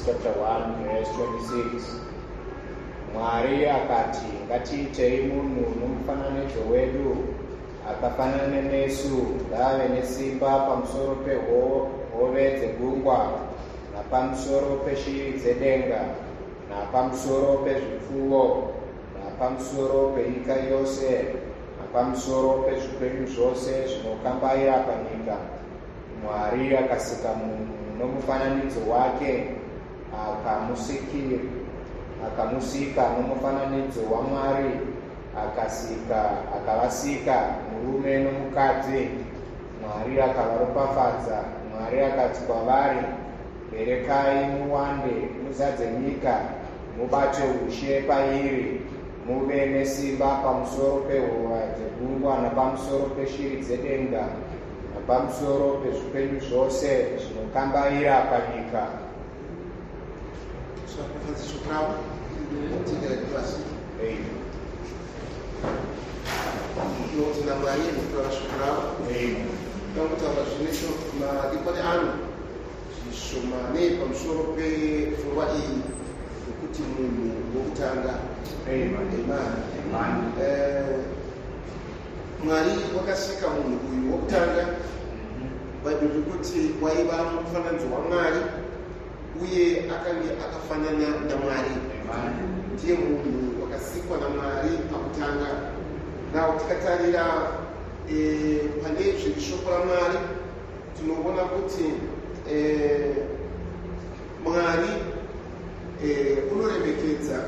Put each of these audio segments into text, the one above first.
chapter 1 verse 26. Mwari akati, ngatiitei munhu nomufananidzo wedu, akafanana nesu, ngave nesimba pamusoro pehove dzegungwa, napamusoro peshiri dzedenga, napamusoro pezvipfuwo, napamusoro penyika yose, napamusoro pezvipenyu zvose zvinokambaira panyika. Mwari akasika munhu nomufananidzo wake, akamusika nomufananidzo waMwari, akavasika murume nomukadzi. Mwari akavaropafadza. Mwari akati kwavari, berekai muwande, muzadze nyika, mubate ushe pairi, muve nesimba pamusoro pehova dzegungwa, napamusoro peshiri dzedenga, napamusoro pezvipenyu zvose zvinokambaira panyika. zvishomane pamusoro pepfungwa iyi yekuti munhu wokutanga. Mwari wakasika munhu uyu wokutanga, bhaibheri rikuti waiva mufananidzo waMwari uye akange akafanana naMwari. Ndiye munhu wakasikwa naMwari pakutanga. Nawo tikatarira pane zveshoko raMwari tinoona kuti Mwari unoremekedza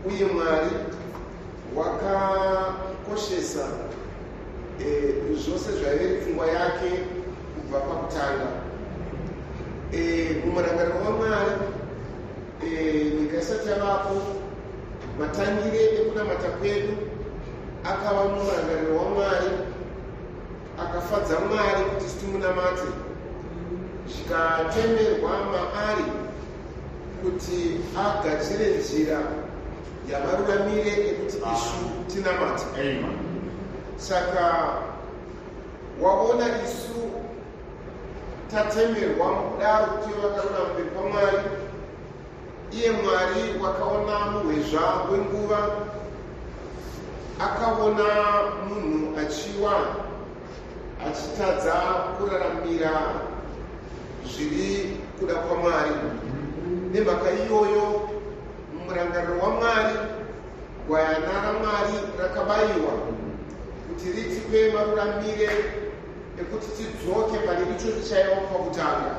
uye Mwari wakakoshesa zvose zvaive pfungwa yake kubva pakutanga. Mumurangariro waMwari nyika isati yavapo, matangire ekunamata kwedu akava mumurangariro waMwari, akafadza Mwari kuti timunamate, zvikatemerwa maari kuti agadzire nzira yavaruramire ekuti isu tinamate. Saka waona isu tatemerwa mukudaro kuti vakarurama pamberi paMwari, iye Mwari wakaona muhwezva wenguva, akaona munhu achiwa achitadza kuraramira zviri kuda kwaMwari. Nemhaka iyoyo mumurangariro waMwari, gwayana raMwari rakabayiwa kuti ritipe maruramire ekuti tidzoke pane ichocho chaiva pakutanga.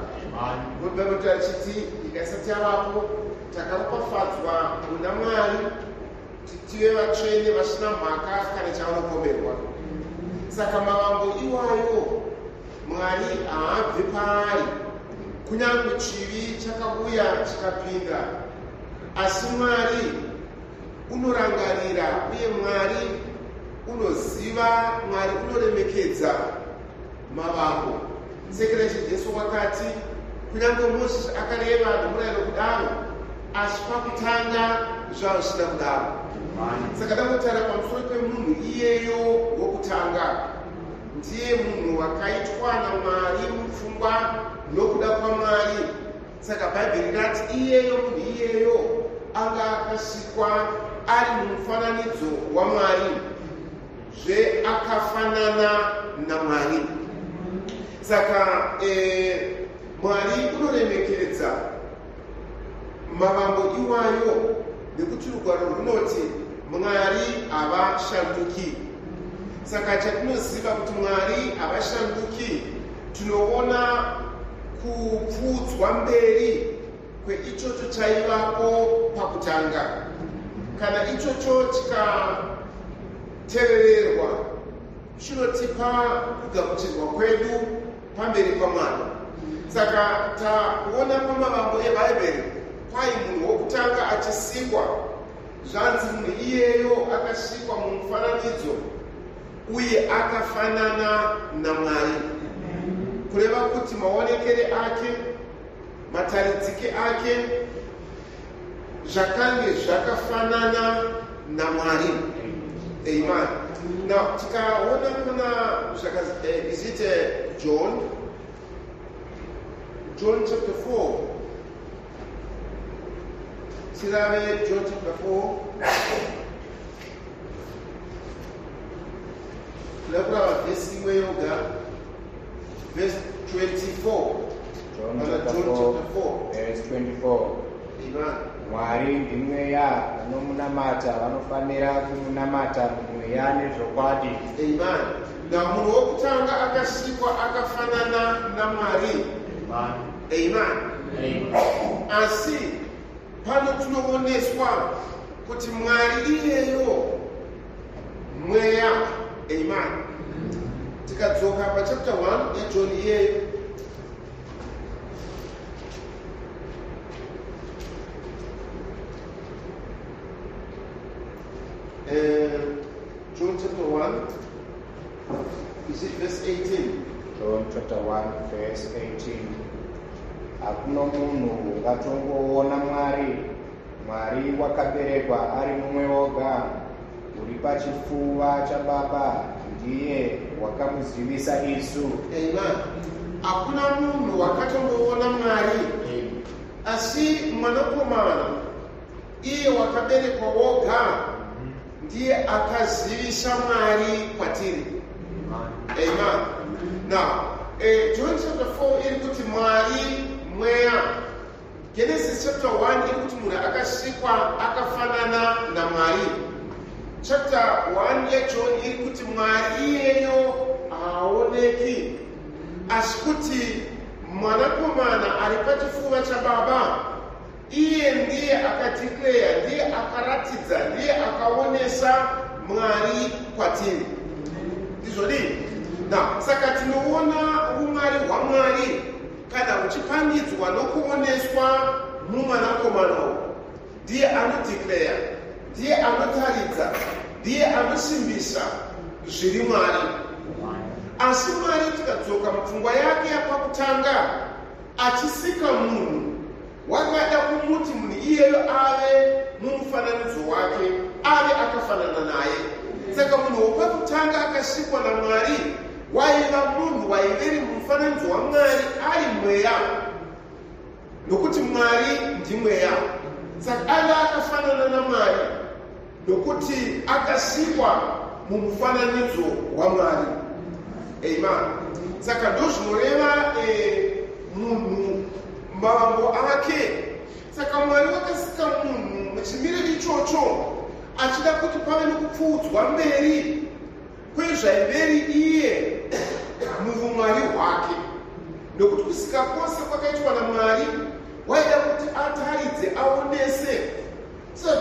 Bhaibheri achiti nyika isati yavapo takaropafadzwa muna Mwari kuti tive vatsvene vasina mhaka kana chavanopomerwa. Saka mavambo iwayo Mwari haabve paari, kunyange chivi chakauya chikapinda, asi Mwari unorangarira uye Mwari unoziva, Mwari unoremekedza mavambo. Sekera Jesu wakati kunyange Mozisi akareva nomurayiro kudaro, asi pakutanga zvava zvisina kudaro. Saka ndangotara pamusoro pemunhu iyeyo wokutanga. Ndiye munhu wakaitwa naMwari mupfungwa nokuda kwaMwari. Saka Bhaibheri rati iyeyo munhu iyeyo anga akasikwa ari mumufananidzo waMwari, akafanana naMwari. Saka Mwari unoremekedza mavambo iwayo nekuti rugwaro runoti Mwari havashanduki. Saka chatinoziva kuti Mwari havashanduki, tinoona kupfuudzwa mberi kweichocho chaivapo pakutanga. Kana ichocho chikatevererwa, chinotipa kugamuchirwa kwedu pamberi paMwari. Saka taona pamavambo eBhaibheri kwai munhu wokutanga achisikwa, zvanzi munhu iyeyo akasikwa mumufananidzo uye akafanana naMwari. Kureva kuti maonekere ake, mataridzike ake zvakange zvakafanana naMwari. Amen. Now, tikaona kuna is it John chapter 4. Tirave John chapter 4. Labra verse yoga. Verse 24. John chapter 4, verse 24. Amen. Mwari ndimweya vanomunamata vanofanira kumunamata mumweya nezvokwadi. Amen. Na munhu wokutanga akasikwa akafanana naMwari. Amen. Asi pano tinooneswa kuti Mwari iyeyo mweya. Amen. Tikadzoka pa chapter 1 yaJohn iyeyo. John chapter 1, is it verse 18? John chapter 1, verse 18. Hakuna munhu ungatongoona Mwari. Mwari wakaberekwa ari mumwe woga, uri pachifuva chaBaba, ndiye wakamuzivisa isu. Amen. Hakuna munhu wakatongoona Mwari. Asi mwanakomana iye wakaberekwa woga ndiye akazivisa Mwari kwatiri. Amen. Now, John chapter 4 iri kuti Mwari mweya. Genesis chapter 1 iri kuti munhu akasikwa akafanana naMwari. Chapter 1 yaJohn iri kuti Mwari iyeyo haaoneki, asi kuti mwanakomana ari pachifuva chaBaba, iye ndiye akadeclare, ndiye akaratidza, ndiye akaonesa Mwari kwatiri. Ndizvodi? Saka tinoona umwari hwaMwari kana huchipangidzwa nokuoneswa mumwanakomana. Ndiye anodeclare, ndiye anotaridza, ndiye anosimbisa zviri Mwari. Asi Mwari tikadzoka mupfungwa yake yapakutanga achisika munhu, wakada kumuti munhu iyeyo ave mumufananidzo wake, ave akafanana naye. Saka munhu wopakutanga akasikwa naMwari waiva munhu waiveri mumufananidzo waMwari ari mweya, nokuti Mwari ndimweya. Saka ave akafanana naMwari nokuti akasikwa mumufananidzo waMwari. Amen. Saka ndozvinoreva munhu mavambo ake. Saka Mwari wakasika munhu muchimiriro ichocho achida kuti pave nokupfuudzwa mberi kwezvaiveri iye muvumwari hwake, nokuti kusika kwose kwakaitwa naMwari waida kuti ataridze aonese. Saka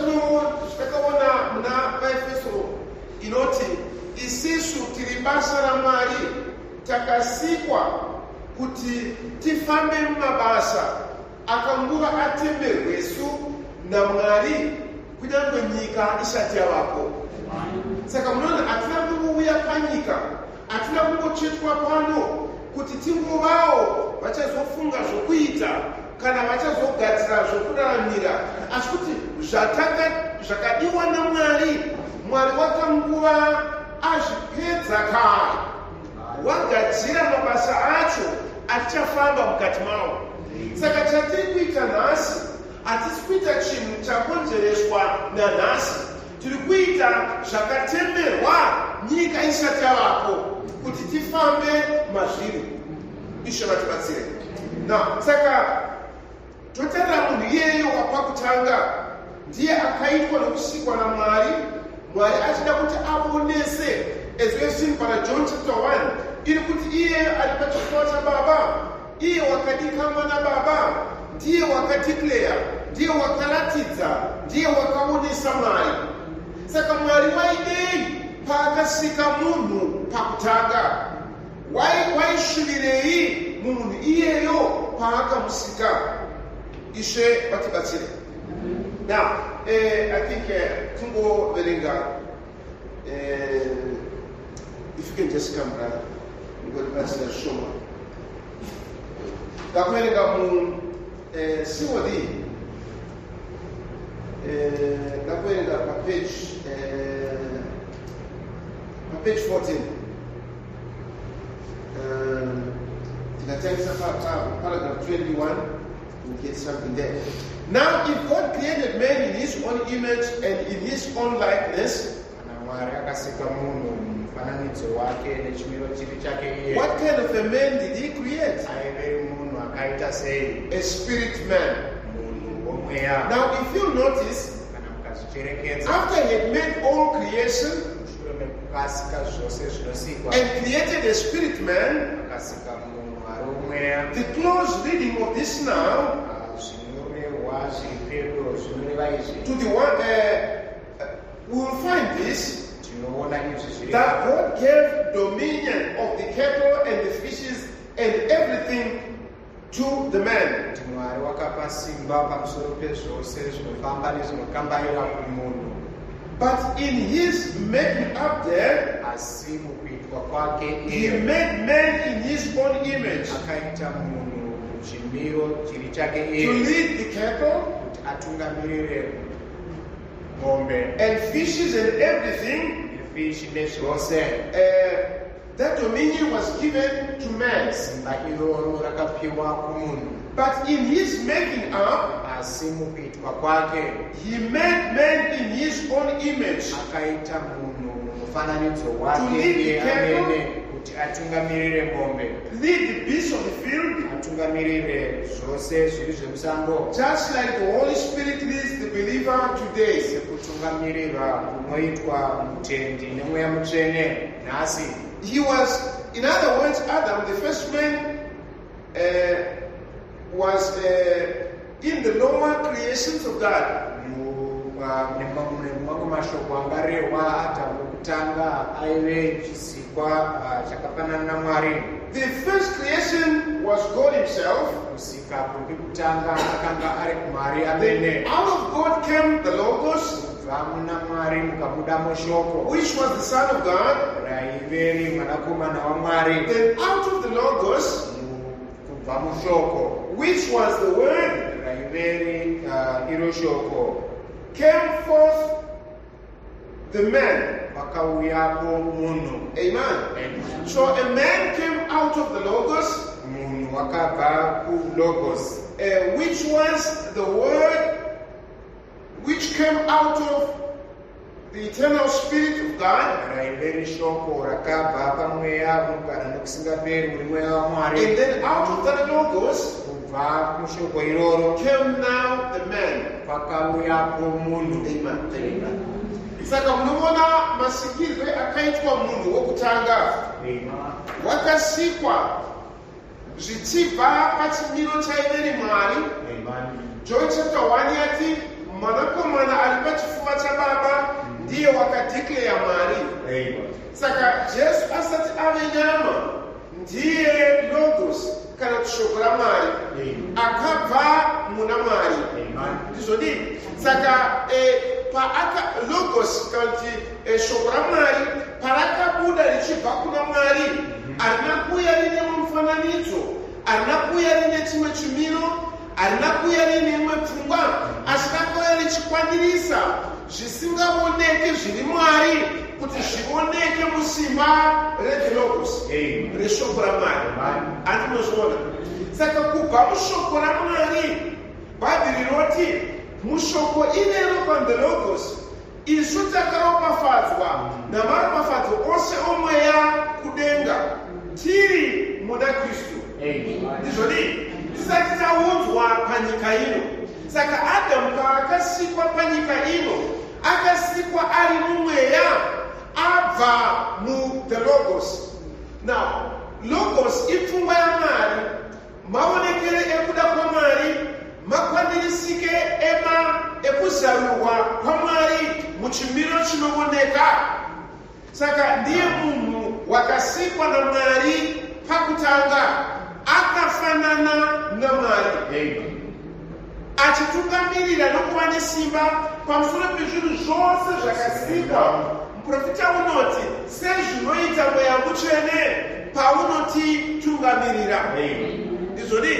takaona muna vaEfeso inoti isisu tiri basa raMwari, takasikwa kuti tifambe mumabasa akanguva atemberwesu naMwari kunyange nyika isati yavapo. Saka munoona hatina kungouya panyika, hatina kungochetwa pano kuti tingovawo vachazofunga zvokuita kana vachazogadzira zvokuraramira, asi kuti zvakadiwa naMwari, Mwari wakanguva azvipedza kare, wagadzira mabasa acho atichafamba mukati mawo. Saka chatiri kuita nhasi hatisi kuita chinhu chakonzereswa nanhasi, tiri kuita zvakatemberwa nyika isati yavapo kuti tifambe mazviri. Ishe vatibatsire. Saka totarira munhu iyeyo wapakutanga ndiye akaitwa nokusikwa naMwari, Mwari achida kuti aonese, as we have seen para John chapter 1, iri kuti iye ari pachifuva chaBaba, iye wakadikanwa naBaba, ndiye wakadeclare, ndiye wakaratidza, ndiye wakaonesa Mwari. Saka Mwari waidei paakasika munhu pakutanga? Waishuvirei munhu iyeyo paakamusika? Ishe vatibatsire. Now, I think Tungo Verenga, if you can just come, brother, we're going to pass the show. Verenga mu COD, Verenga page 14. Paragraph 21. We'll get something there. Now, if God created man in his own image and in his own likeness, what kind of a man did he create? A spirit man. Now, if you notice, after he had made all creation and created a spirit man, the close reading of this now, to the one, we will find this, that God gave dominion of the cattle and the fishes and everything to the man. But in his making up there, he made man in his own image to lead the cattle and fishes and everything. That dominion was given to man. But in his making up, he made man in his own image to lead the cattle, lead the beasts of the field, just like the Holy Spirit leads the believer today. He was, in other words, Adam, the first man, was in the lower creations of God. The first creation was God himself. Then out of God came the Logos, which was the Son of God. Then out of the Logos, which was the Word, came forth the man. Amen. So a man came out of the Logos, which was the Word, which came out of the eternal Spirit of God. And then out of that Logos came now the man. Amen. Saka munobona masikirwe akaitwa munhu wokutanga wakasikwa zvichibva pachimiro chaiveri Mwari. John chapter 1 yati mwanakomana ari pachifuva chababa ndiye wakadeclare Mwari. Saka Jesu asati ave nyama ndiye Logos kana kuti shoko raMwari akabva muna Mwari. Ndizvodii? Saka paaka Logos kanti shoko raMwari parakabuda richibva kuna Mwari harina kuuya rine mufananidzo, harina kuuya rine chimwe chimiro, harina kuuya rine imwe pfungwa, asi rakauya richikwandirisa zvisingaoneke zviri Mwari kuti zvioneke musimba reLogos, reshoko raMwari. Andinozviona. Saka kubva mushoko raMwari Bhabhiri rinoti mushoko inero from the Logos isu takaropafadzwa namaropafadzo ose omweya kudenga tiri muna Kristu. Ndizvodi tisati taunzwa panyika ino. Saka Adamu paakasikwa panyika ino akasikwa ari mumweya abva mu the Logos. Now Logos ipfungwa yaMwari, maonekere ekuda kwaMwari, makwanirisike ekuzarurwa kwaMwari muchimiro chinooneka. Saka ndiye munhu wakasikwa naMwari pakutanga, akafanana naMwari, achitungamirira nokuva nesimba pamusoro pezvinhu zvose zvakasikwa. Muprofita unoti sezvinoita mweya mutsvene paunotitungamirira. Ndizvodi?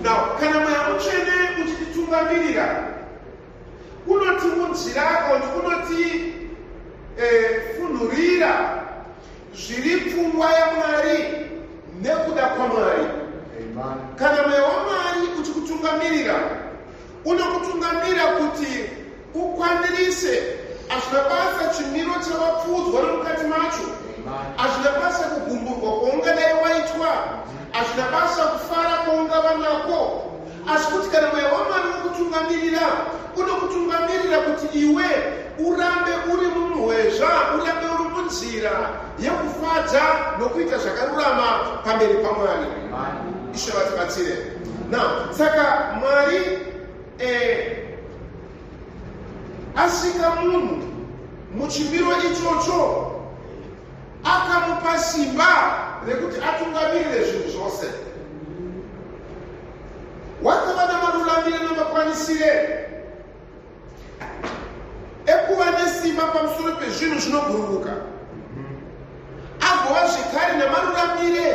Now, kana mweya mutsvene uchititungamirira, unotimunzira kana unotifunhurira zviri pfungwa yaMwari nekuda kwaMwari. Kana mweya waMwari uchikutungamirira kutungamirira unokutungamira kuti ukwanirise azvinabasa chimiro chavapfudzwa nomukati macho azvinabasa kugumburwa kwaungadai waitwa azvinabasa kufara kwaungava nako asi kuti kana mweya waMwari wokutungamirira unokutungamirira kuti iwe urambe uri mumuhwezva urambe uri munzira yekufadza nokuita zvakarurama pamberi paMwari. Ishe vatibatsire. Now, saka Mwari asika munhu muchimiro ichocho akamupa simba rekuti atungamirire zvinhu zvose. Wakava namaruramire namakwanisire ekuva nesimba pamusoro pezvinhu zvinobhururuka, agova zvekare namaruramire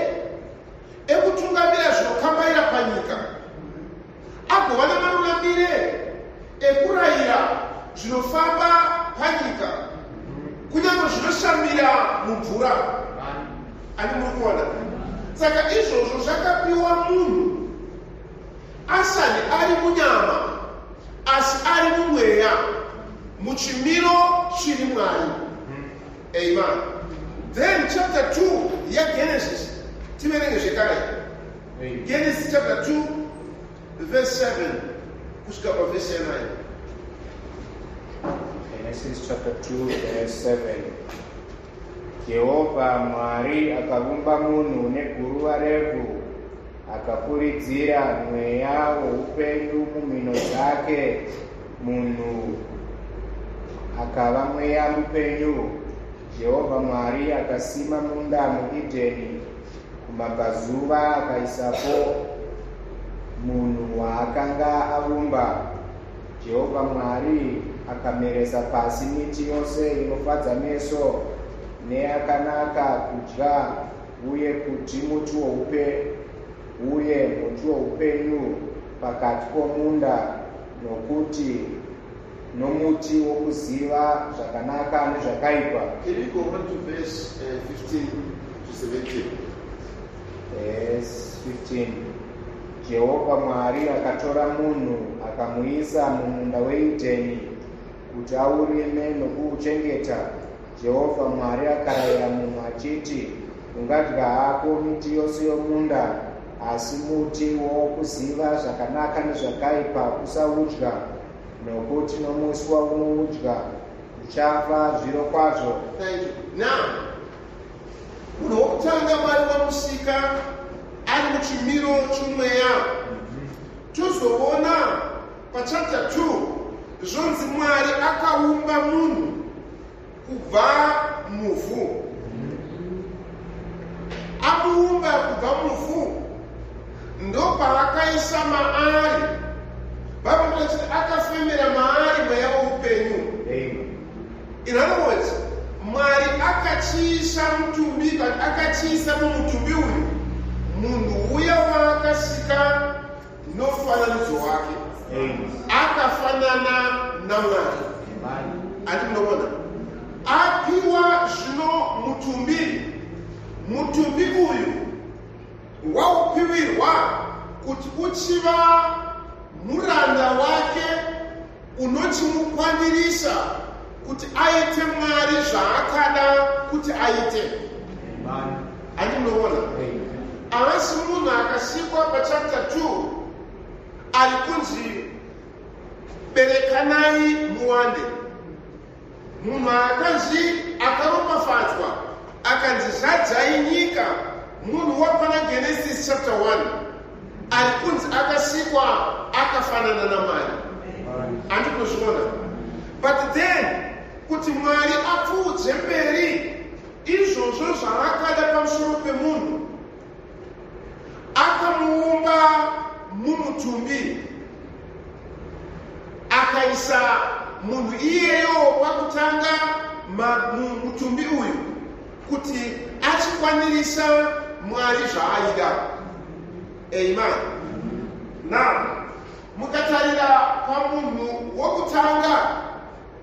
ekutungamira zvinokambaira panyika, agova namaruramire ekurayira zvinofamba panyika, kunyange zvinoshamira mumvura. Ani muri kuona? Saka izvozvo zvakapiwa munhu asani ari munyama asi ari mumweya muchimiro chiri Mwari. Amen. Then chapter 2 yaGenesis tiverenge zvekare. Genesis chapter 2 verse 7 kusvika paverse 9. Genesis chapter 2 verse 7. Jehovha Mwari akavumba munhu neguruva revhu, akapuridzira mweya woupenyu mumhino dzake, munhu akava mweya mupenyu. Jehovha Mwari akasima munda muEdheni, kumabvazuva akaisapo munhu waakanga avumba. Jehovha Mwari akameresa pasi miti yose inofadza meso neyakanaka kudya, uye kuti muti woupenyu pakati pomunda, nokuti nomuti wokuziva zvakanaka nezvakaipa. Can you go on to verse 15 to 17? Verse 15. Jehovha Mwari akatora munhu akamuisa mumunda weEdheni kuti aurime nokuuchengeta. Jehovha Mwari akarayira munhu achiti, ungadya hako miti yose yomunda, asi muti wokuziva zvakanaka nezvakaipa usaudya, nokuti nomusi waunoudya uchafa zviro kwazvo. Thank you. Now, munhu wokutanga Mwari wamusika ari muchimiro chomweya. Tozoona pachapter 2 zvonzi Mwari akaumba munhu kubva muvhu. Amuumba kubva muvhu ndopaakaisa maari. Bible says akafemera maari mweya woupenyu. In other words, Mwari akachiisa mutumbi, but akachiisa mumutumbi uyu munhu uya waakasika nomufananidzo wake. Akafanana naMwari. Ati munoona? Apiwa zvino mutumbi uyu waupiwirwa kuti uchiva muranda wake unochimukwanirisa kuti aite Mwari zvaakada kuti aite. Ati munoona? Avasi munhu akasikwa pachapter 2 ari kunzi berekanai muwande. Munhu akanzi akaropafadzwa akanzi zadzai nyika, munhu wapana Genesis chapter 1 ari kunzi akasikwa akafanana naMwari. Andikuzviona? But then kuti Mwari apfuudze mberi izvozvo zvaakada pamusoro pemunhu, akamuumba mumutumbi, akaisa munhu iyeyo pakutanga mutumbi uyu kuti achikwanirisa Mwari zvaaida. Amen. Now, mukatarira pamunhu wokutanga,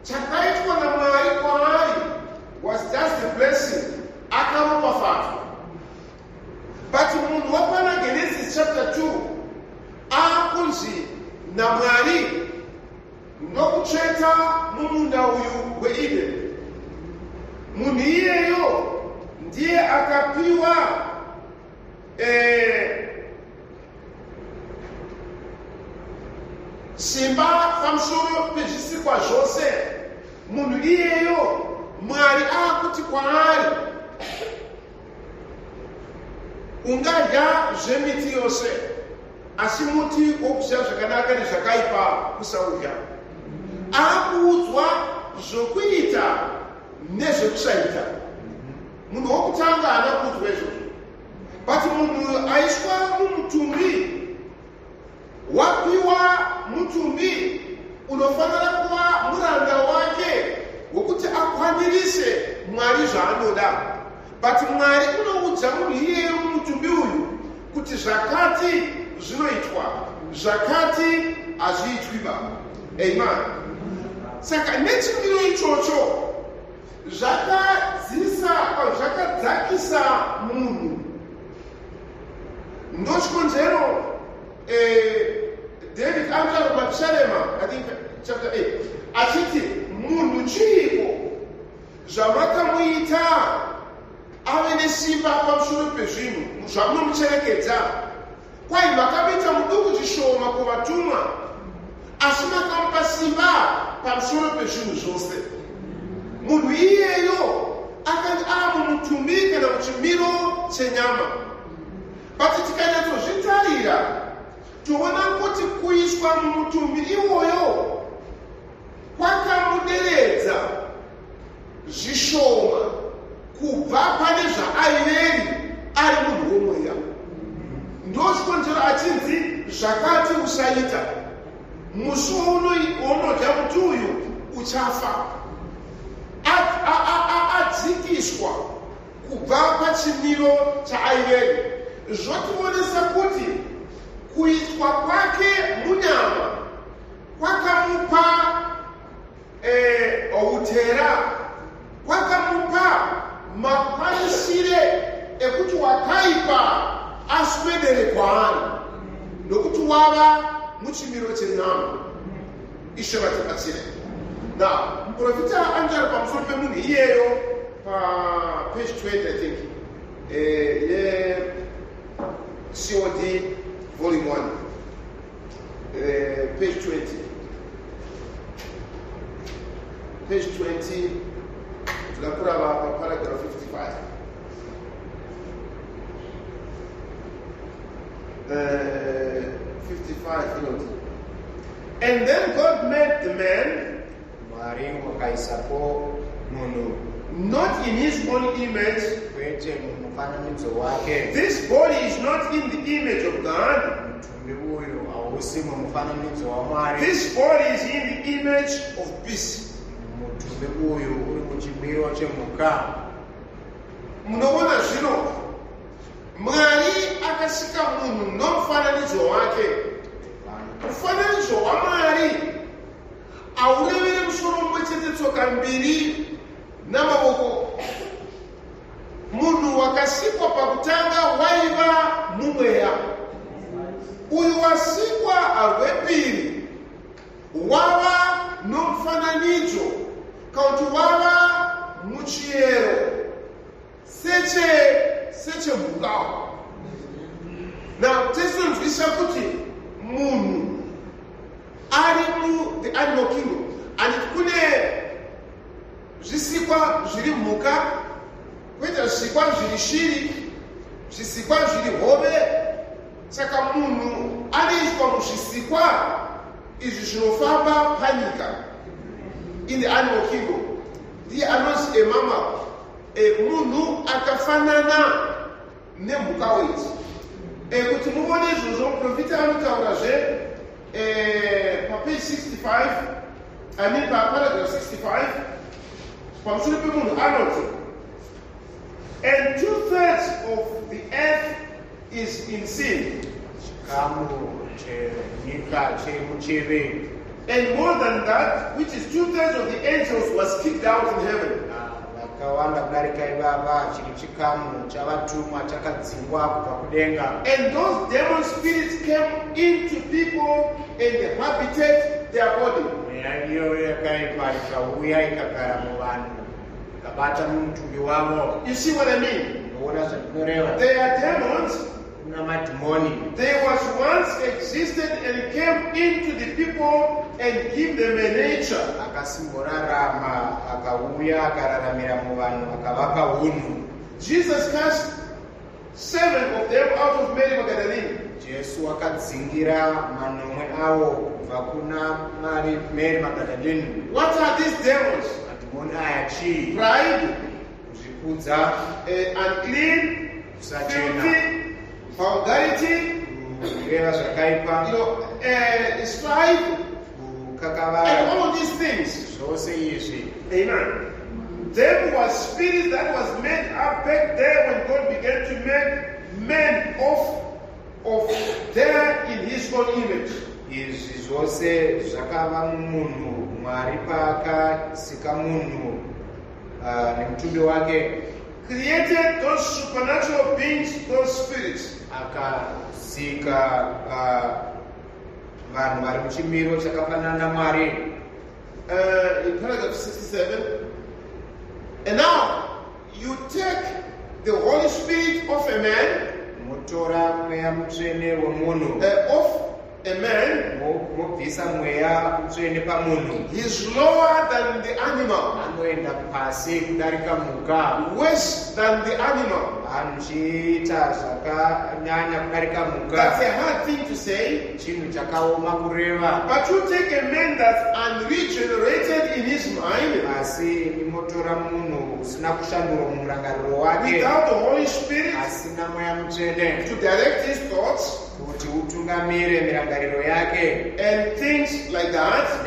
chakaitwa naMwari kwaari was just a blessing, akaropafadzwa. But munhu wapana Genesis chapter 2 akunzi munda uyu weEden. Munhu iyeyo ndiye akapiwa simba pamusoro pezvisikwa zvose. Munhu iyeyo Mwari akuti kwaari ungadya zvemiti yose, asi muti wokuziva zvakanaka nezvakaipa usaudya. Akuudzwa zvokuita nezvekusaita. Munhu wokutanga haana kuudzwa izvozvo, but munhu aiswa mumutumbi wapiwa mutumbi unofanira kuva muranda wake wokuti akwanirise Mwari zvaanoda. But Mwari unoudza munhu iyeyo mumutumbi uyu kuti zvakati zvinoitwa, zvakati hazviitwiba. Amen. Saka nechimiro ichocho zvakadzakisa munhu. Ndochikonzero David anotara kumaPsalema, I think chapter 8, achiti munhu chiiko zvamakamuita ave nesimba pamusoro pezvinhu zvamunomucherekedza. Kwai makamuita muduku zvishoma kuvatumwa, asi makamupa simba pamusoro pezvinhu zvose. Munhu iyeyo akanga ari mumutumbi kana muchimiro chenyama. But tikanyatsozvitarira toona kuti kuiswa mumutumbi iwoyo kwakamuderedza zvishoma kubva pane zvaaiveri ari munhu womweya. Ndochikonzero achinzi zvakati usaita. Musi waunodya muti uyu uchafa. Adzikiswa kubva pachimiro chaaiveri. Zvotionesa kuti kuitwa kwake munyama kwakamupa utera, kwakamupa makwanisire ekuti wakaipa aswedere kwaari nokuti wava muchimiro chenyama. Ishe vatibatsire. Now, muprofita anjari pamusoro pemunhu iyeyo page 20, I think, COD volume 1, page 20. Page 20, tunakura paragraph 55. 55, you know. And then God made the man not in his own image. This body is not in the image of God. This body is in the image of beast. Munoona zvino Mwari akasika munhu nomufananidzo wake. Mufananidzo waMwari aurevere musoro mumwe chete, tsoka mbiri namavoko. Munhu wakasikwa pakutanga waiva mumweya. Uyu wasikwa arwepiri wava nomufananidzo kauti wava muchiyero sechemhuka. Now tesonzwisa kuti munhu ari the animal kingdom, and kune zvisikwa zviri mhuka, kwoita zvisikwa zviri shiri, zvisikwa zviri hove. Saka munhu anoiswa muzvisikwa izvi zvinofamba panyika. In the animal kingdom, ndiye anonzi emama, munhu akafanana nemhuka wedzi. Kuti muone izvozvo muprofita anotaurazve page 65, I mean paragraph 65, pamusoro pemunhu anoti, and 2/3 of the earth is in sin. And more than that, which is 2/3 of the angels was kicked out in heaven. And those demon spirits came into people and habited their body. You see what I mean? They are demons. They was once existed and came into the people and give them a nature. Jesus cast 7 of them out of Mary Magdalene. What are these demons? Pride, unclean, filthy, vulgarity, strife, and all of these things. Amen. There was spirit that was made up back there when God began to make men of there in His own image. Created those supernatural beings, those spirits. In paragraph 67, and now you take the Holy Spirit of a man, he's lower than the animal, worse than the animal. That's a hard thing to say. But you take a man that's unregenerated in his mind, without the Holy Spirit to direct his thoughts and things like that,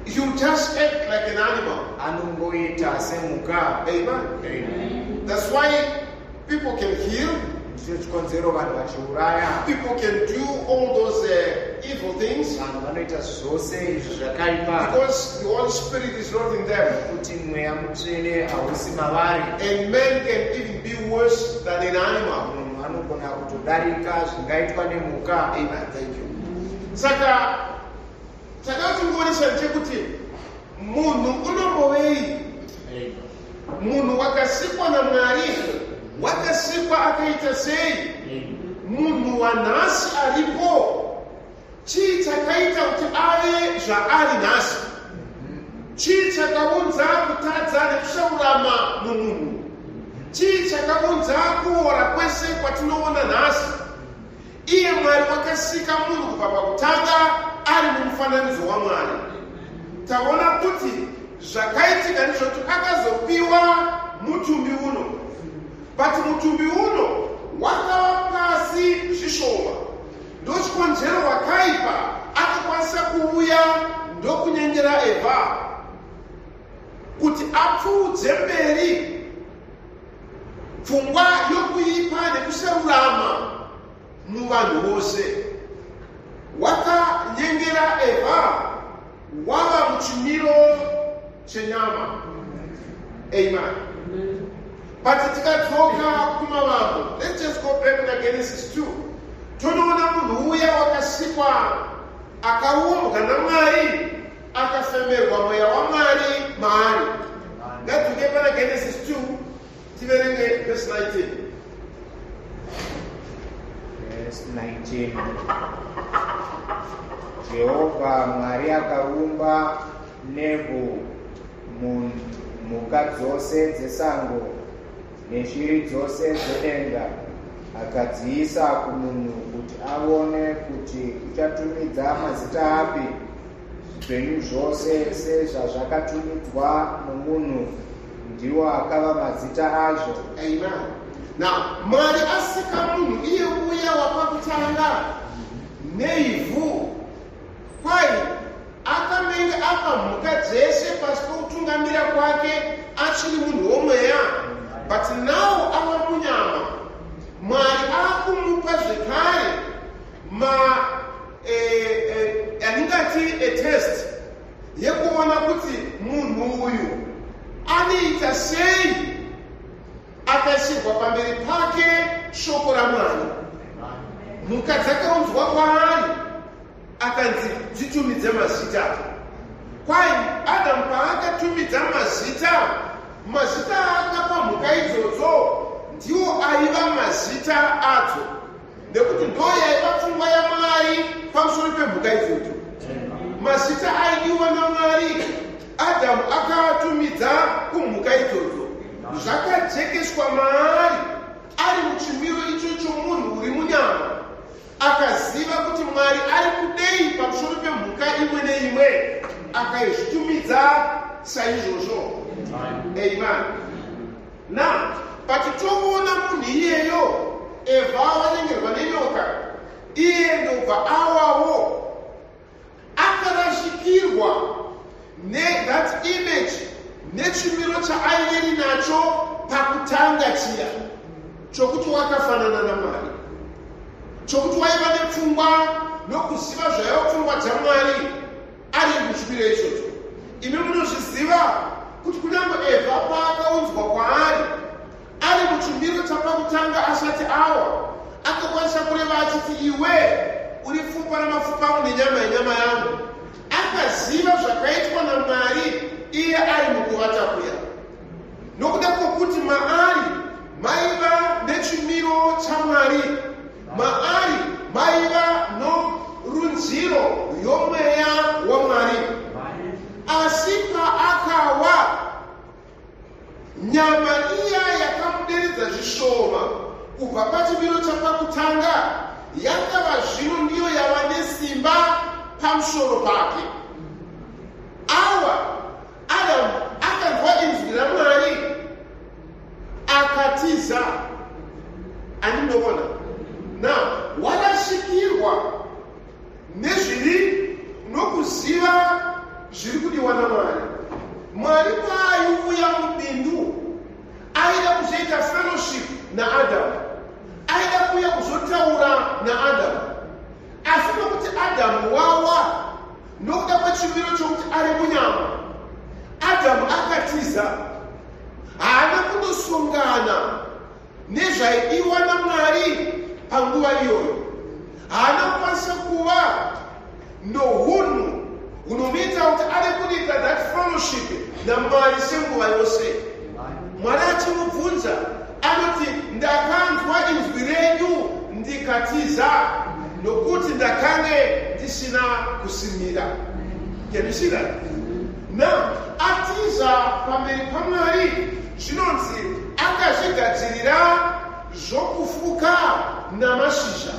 you just act like an animal. Amen. That's why people can heal. People can do all those evil things because the Holy Spirit is not in them. And men can even be worse than an animal. Amen. Thank you. Saka chakatungonisha chekuti munhu unombovei. Munhu wakasikwa naMwari, wakasikwa akaita sei? Munhu wanhasi aripo, chii chakaita kuti ave zvaari nhasi? Chii chakaunza kutadza nekushaurama mumunhu? Chii chakaunza kuora kwese kwatinoona nhasi? Iye Mwari wakasika munhu kubva pakutanga ari mumufananidzo waMwari. Taona kuti zvakaitika ndizvoti akazopiwa mutumbi uno. But mutumbi uno wakava pasi zvishoma. Ndochikonzero wakaipa akakwanisa kuuya ndokunyengera Eva kuti apfuudze mberi pfungwa yokuipa nekusarurama muvanhu vose. Wakanyengera Eva wava muchimiro chenyama. Amen. But tikadzoka kumavambo, let's just go back to Genesis 2. Tonoona munhu uya wakasikwa akaumbwa naMwari akafemerwa mweya waMwari maari. Ngatiuke pana Genesis 2 tiverenge verse 19. Verse 19. Jehovha Mwari akaumba nevhu mhuka dzose dzesango neshiri dzose dzedenga, akadziisa kumunhu kuti aone kuti uchatumidza mazita api zvipenyu zvose sezvazvakatumidzwa nomunhu, ndiwo akava mazita azvo. Amen. Now, Mwari asika munhu iye uya wapakutanga neivhu, kwai akamenga apa mhuka dzese pasi poutungamira kwake achiri munhu womweya. But now ava munyama. Mwari akumupa zvekare aningati a test yekuona kuti munhu uyu anoita sei akaisirwa pamberi pake shoko raMwari. mhuka dzakaunzwa kwaari akanzi dzitumidze mazita. Kwai Adamu paakatumidza mazita akapa mhuka idzodzo ndiwo aiva mazita adzo, nekuti ndo yaiva pfungwa yaMwari pamusoro pemhuka idzodzo. Mazita aidiwa naMwari, Adamu akatumidza kumhuka idzodzo. Zvakajekeswa maari ari muchimiro ichocho munhu uri munyama, akaziva kuti Mwari ari kudei pamusoro pemhuka imwe neimwe, akaizvitumidza saizvozvo. Amen. Na patitoona munhu iyeyo Eva wanyengerwa nenyoka, iye ndobva awawo akarashikirwa that image nechimiro chaaineri nacho pakutanga chiya chokuti wakafanana naMwari, chokuti waiva nepfungwa nokuziva zvaiva pfungwa dzaMwari ari muchimiro ichocho. Imi munozviziva kuti kunyange Eva paakaunzwa kwaari ari muchimiro chapakutanga asati awa, akakwanisa kureva achiti iwe uri pfungwa namafupa angu nenyama yenyama yangu. Akaziva zvakaitwa naMwari iye ari mukuvata kuya, nokuda kwokuti maari maiva nechimiro chaMwari, maari maiva norunziro yomweya waMwari. Asi paakawa, nyama iya yakamuderedza zvishoma kubva pachimiro chapakutanga yakava zvino ndiyo yava nesimba pamusoro pake. Awa Adamu akanzwa inzwi raMwari akatiza. Andinoona na warashikirwa nezviri nokuziva zviri kudiwa naMwari. Mwari paaiuya mubindu aida kuzoita fellowship naAdamu, aida kuuya kuzotaura naAdamu, asi nokuti Adamu wawa nokuda kwechimiro chokuti ari munyama, Adamu akatiza. Haana kundosongana nezvaidiwa naMwari panguva iyoyo. Haana kukwanisa kuva nohunhu hunomuita kuti ari kuita that fellowship naMwari senguva yose. Mwari achimubvunza anoti, ndakanzwa inzwi renyu ndikatiza, nokuti ndakange ndisina kusimira. Can you see that? Na atiza pamberi paMwari zvinonzi akazvigadzirira zvokufuka namashizha.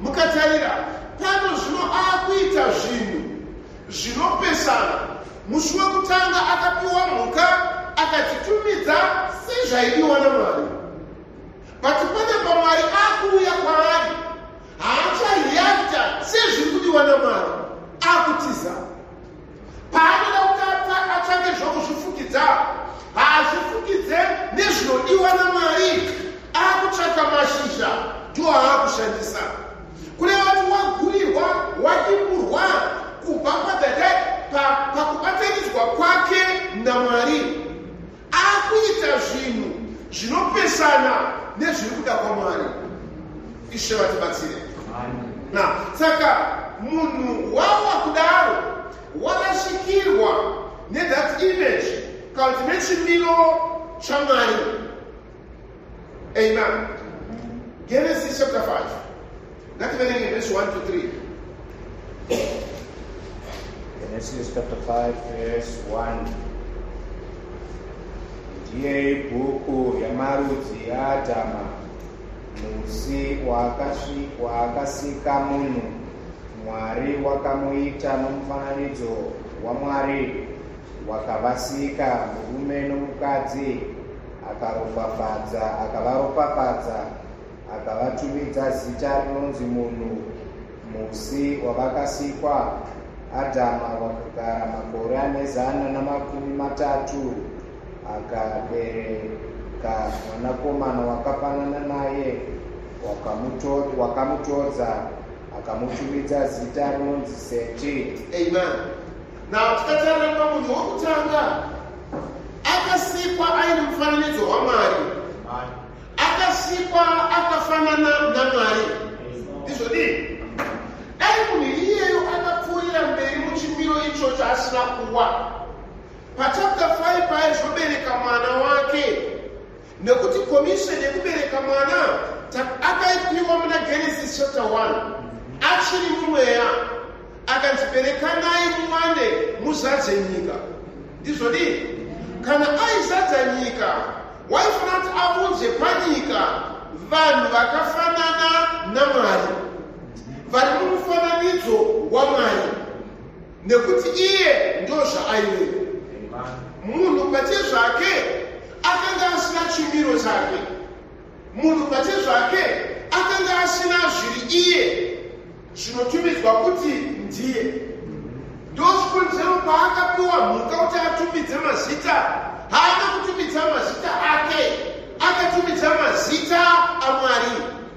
Mukatarira pano zvino akuita zvinhu zvinopesana. Musi wekutanga akapiwa mhuka akadzitumidza sezvaidiwa naMwari. Pati pane paMwari akuuya kwaari, haachareacta sezviri kudiwa naMwari, akutiza. Paanoda kuti atsvake zvokuzvifukidza, haazvifukidze nezvinodiwa naMwari, akutsvaka mashizha ndiwo haakushandisa. Kureva kuti wagurirwa, wadimburwa kubva pakubatanidzwa kwake naMwari, akuita zvinhu zvinopesana nezviri kuda kwaMwari. Ishe vatibatsire. Na saka munhu wawa kudaro warashikirwa nethat image kuti nechimiro chaMwari. Amen. Genesis chapter 5. Ngativerenge verse 1 to 3. Genesis chapter 5 verse 1. Ndiye bhuku yamarudzi aAdama, musi waakasika munhu. Mwari wakamuita nomufananidzo waMwari, wakavasika murume nomukadzi, akavaropafadza, akavatumidza zita rinonzi munhu. Musi wavakasikwa, Adhama wakagara makore ane 130, akabereka mwanakomana wakafanana naye, wakamutodza, akamutumidza zita rinonzi Seti. Amen. Now tikatarira pamunhu wokutanga akasikwa aine mufananidzo waMwari, akasikwa akafanana naMwari. ndizvodi dai munhu iyeyo akapfuurira mberi muchimiro ichocho asina kuwa, pachapter 5 paya zvobereka mwana wake, nekuti komisheni yekubereka mwana akaipiwa muna Genesis chapter 1 achiri mumweya, akanzi berekanai muwande muzadze nyika. Ndizvodi kana aizadza nyika waifana kuti aunze panyika vanhu vakafanana naMwari, vari mumufananidzo waMwari, nekuti iye ndo zvaaive. Munhu pache zvake akanga asina chimiro chake, munhu pache zvake akanga asina zviri iye zvinotumidzwa kuti ndiye. Ndozvikonzero paakapiwa mhuka kuti atumidze mazita, haana kutumidza mazita ake, akatumidza mazita aMwari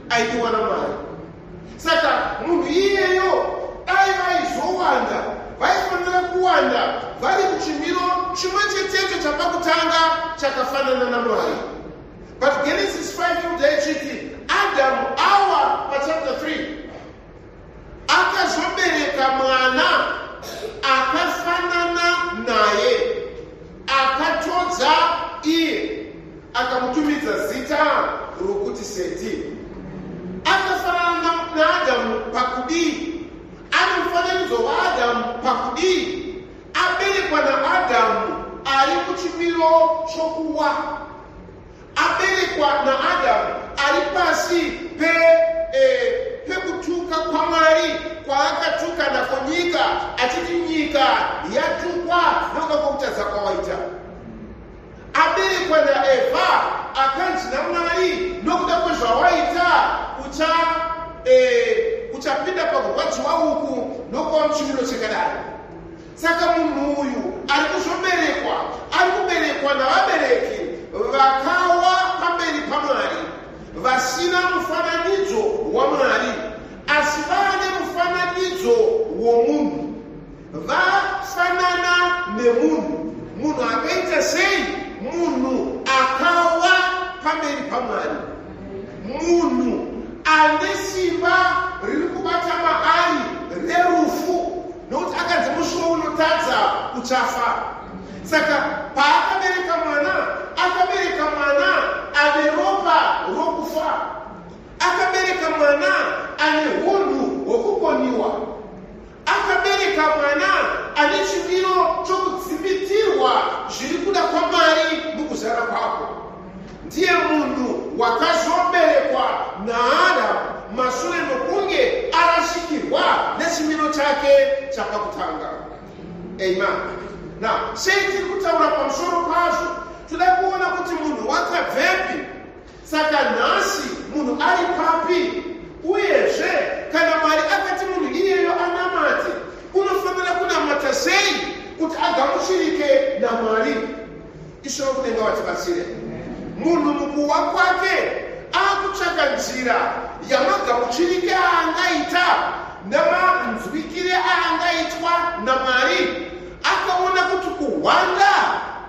aidiwa naMwari. Saka munhu iyeyo dai vaizowanda, vaifanira kuwanda vari muchimiro chimwe chetecho chapakutanga chakafanana naMwari. But Genesis 5 yudaichiti Adamu awa pachapter 3 akazobereka mwana akafanana naye, akatodza iye, akamutumidza zita rokuti Seti. Akafanana naAdamu pakudii, ane mufananidzo waAdamu pakudii, aberekwa naAdamu ari muchimiro chokuwa, aberekwa naAdamu ari pasi pekutuka kwaMwari kwaakatuka nako nyika, achiti nyika yatukwa nokuda kwokutadza kwawaita. Aberekwa naEvha akanzi naMwari nokuda kwezvawaita uchapinda pakurwadziwa uku nokuva muchimiro chakadai. Saka munhu uyu ari kuzoberekwa, ari kuberekwa navabereki vakawa pamberi paMwari, vasina mufananidzo waMwari, asi vane mufananidzo womunhu, vafanana nemunhu. Munhu akaita sei? Munhu akawa pamberi paMwari, munhu ane simba riri kubata maari rerufu, nokuti akanzi musoro unotadza uchafa. Saka paakabereka mwana, akabereka mwana ane ropa rokufa, akabereka mwana ane hunhu hwokukoniwa, akabereka mwana ane chimiro chokudzimbitirwa zviri kuda kwaMwari mukuzara kwako. Ndiye munhu wakazoberekwa naAdamu mashure nokunge arashikirwa nechimiro chake chapakutanga. Amen. Now, sei tiri kutaura pamusoro pazvo, toda kuona kuti munhu wakabvepi. Saka nhasi munhu ari papi, uyezve kana Mwari akati munhu iyeyo anamate, unofanira kunamata sei kuti agamuchirike naMwari. Ishoko kudenga vatibatsire. Munhu mukuwa kwake akutsvaka nzira yamagamuchirike aangaita namanzwikire aangaitwa naMwari. Akaona kuti kuwanda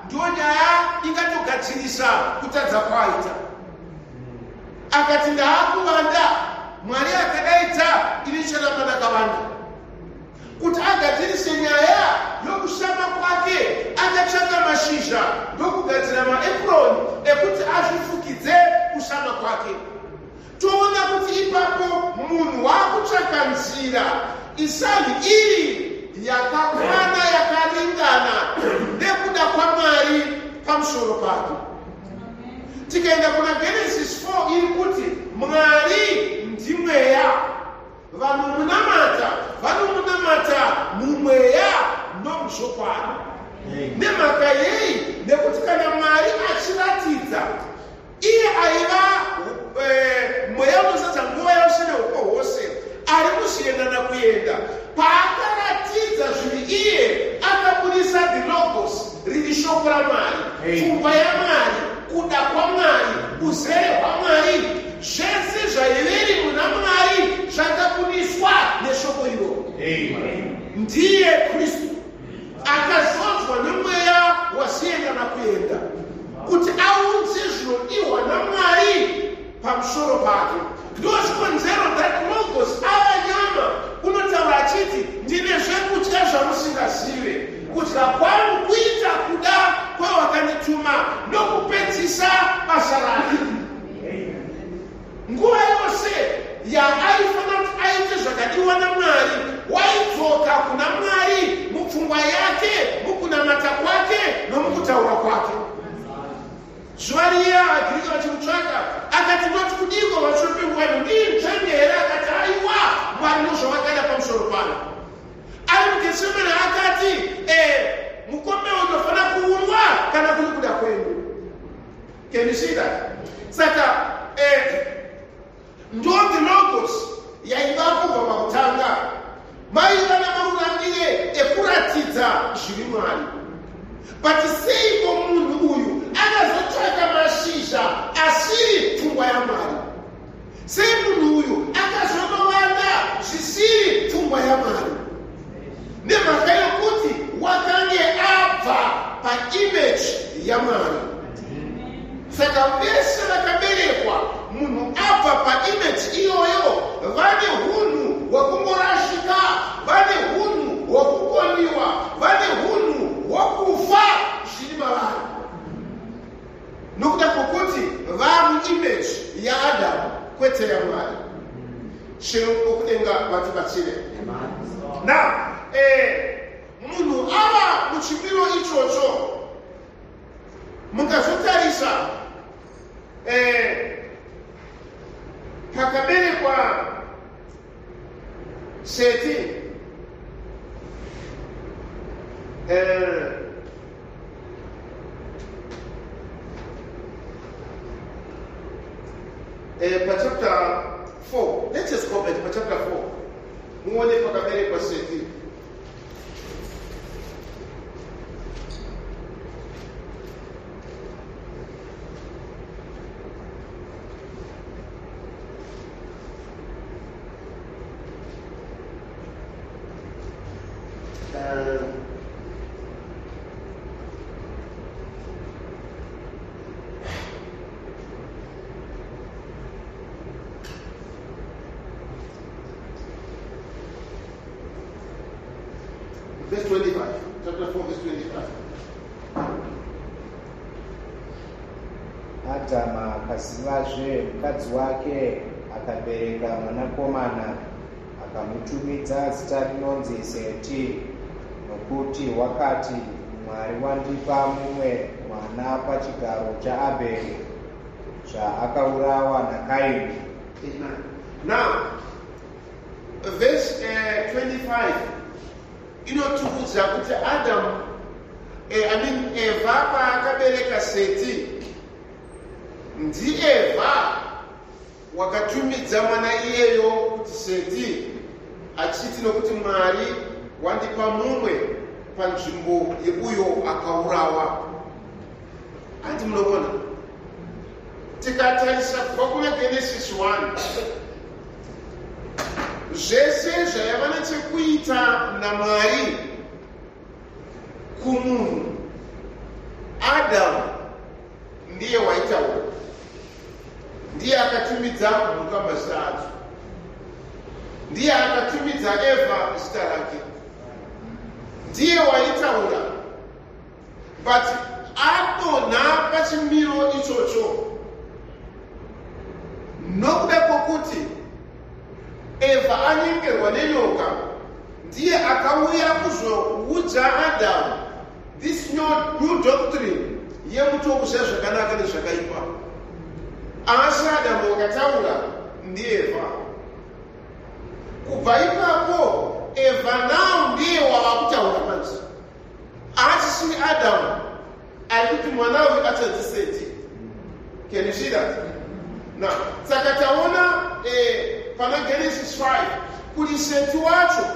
ndio nyaya ingatogadzirisa kutadza kwaita. Akati ndaakuwanda, Mwari akadaita ini charamba ndakawanda. Kuti agadzirise nyaya yokushama kwake, akatsvaka mashizha ndokugadzira maeproni ekuti azvifukidze kushama kwake. Toona kuti ipapo munhu waakutsvaka nzira isali iri yakakwana yakaringana nekuda kwaMwari pamusoro pake. Tikaenda kuna Genesis 4 iri kuti Mwari ndimweya, vanomunamata vanomunamata mumweya nomuchokwadi. Nemhaka yei? Nekuti kana Mwari achiratidza iye aiva mweya unozadza nguva yose neuko hwose, ari kuzviendana kuenda, paakaratidza zviri iye akabudisa the logos, riri shoko raMwari, pfungwa yaMwari, kuda kwaMwari, uzere hwaMwari, zvese zvaiviri muna Mwari zvakabudiswa neshoko iro. Ndiye Kristu akazodzwa nemweya wasiendana kuenda kuti aunze zvinodiwa naMwari pamusoro pake. Ndochikonzero that logos kutambudzika kwanu kuita kuda kwawakanituma nokupedzisa basa rake. Nguva yose yaaifana kuti aite zvakadiwa naMwari, waidzoka kuna Mwari mupfungwa yake, mukunamata kwake nomukutaura kwake. Zuva riya Agriki vachimutsvaka akati ndoti kudiko vachopingwano ndinzvenge here, akati aiwa Mwari nozvavakada pamusoro pano. Ari muGetsemane akati mukombewo ndofana kuunwa kana kuri kuda kwenyu. Can you see that? Saka ndoti logos yaivapo kubva pakutanga maiva namarurambire ekuratidza zviri Mwari. But seiko munhu uyu akazotsvaka mashizha asiri pfungwa yaMwari? Sei munhu uyu akazonovanda zvisiri pfungwa yaMwari? Nemhaka yokuti wakange abva paimage yaMwari. Saka vese vakaberekwa munhu abva paimage iyoyo vane hunhu hwekungorashika, vane hunhu hwekukoniwa, vane hunhu hwekufa zviri mavari, nokuda kwokuti vamuimage yaAdamu kwete yaMwari. Shiro okudenga vatibatsire. Na munhu ava muchimiro ichocho, mukazotarisa pakaberekwa Seti, chapter 4. Let's just go back to chapter 4. Muone pakaberekwa Seti. Verse 25. Chapter 4, verse 25. Adama akazivazve mukadzi wake, akabereka mwanakomana, akamutumidza zita rinonzi Seti, nokuti wakati, Mwari wandipa mumwe mwana pachigaro chaAbheri, zvaakaurawa naKaini. Now, verse 25 inotukudza kuti Adamu, Eva paakabereka Seti, ndiEva wakatumidza mwana iyeyo kuti Seti, achiti nokuti Mwari wandipa mumwe panzvimbo yeuyo akaurawa. Ati munoona, tikatarisa kubva kuna Genesis 1, zvese zvaiva nechekuita naMwari kumunhu, Adamu ndiye waitaura, ndiye akatumidza mhuka mazita adzo, ndiye akatumidza Eva zita rake, ndiye waitaura. But adonha pachimiro ichocho nokuda kwokuti Eva anyengerwa nenyoka, ndiye akauya kuzoudza Adamu this new doctrine yemuti wokuziva zvakanaka nezvakaipa. Asi Adamu wakataura ndiye Eva. Kubva ipapo Eva now ndiye wavakutaura manje, asisiri Adamu ari kuti mwana uyu achanzi Seti. Can you see that? Now, saka taona pana Genesis 5 kuti Seti wacho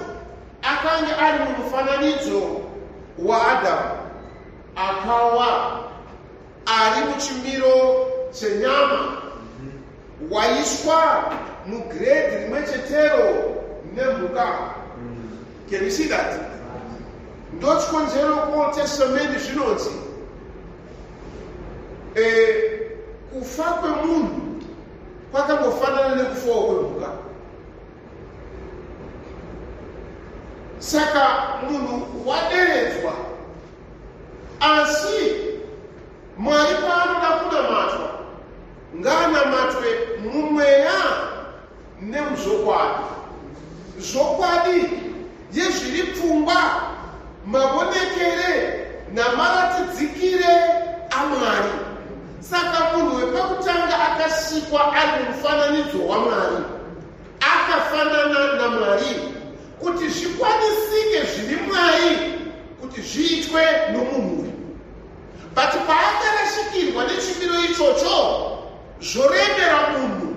akanga ari mumufananidzo waAdamu, akawa ari muchimiro chenyama, waiswa mugredhi rimwe chetero nemhuka. Can you see that? Ndochikonzero kuOld Testament zvinonzi kufa kwemunhu kwakangofanana nekufawo kwemhuka. Saka munhu waderedzwa Asi Mwari paanoda kunamatwa ngaanamatwe mumweya nemuzokwadi. Zokwadi yezviri pfungwa, mabonekere namaratidzikire aMwari. Saka munhu wepakutanga akasikwa ari mufananidzo waMwari, akafanana naMwari, kuti zvikwanisike zviri Mwari kuti zviitwe nomunhu. But paakarashikirwa nechimiro ichocho, zvoremera munhu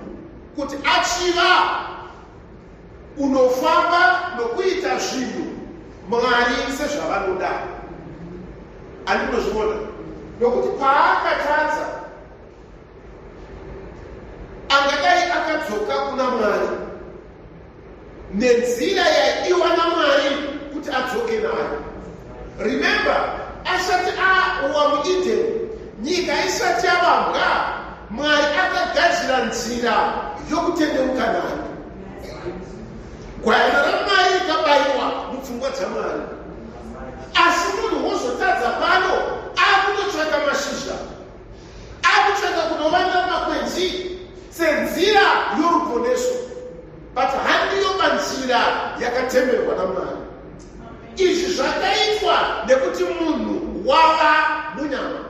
kuti achiva unofamba nokuita zvinhu Mwari sezvavanoda. Andinozviona nokuti paakatadza angadai akadzoka kuna Mwari nenzira yaidiwa naMwari kuti adzoke nayo. Remember, asati awa muEden, nyika isati yavambwa, Mwari akagadzira nzira yokutendeuka nayo. Gwayana raMwari rikabayiwa mupfungwa dzaMwari. Asi munhu wozotadza pano akunotsvaka mashizha, akutsvaka kunovanda makwenzi senzira yoruponeso, but handiyoba nzira yakatemerwa naMwari. Izvi zvakaitwa nekuti munhu wava munyama.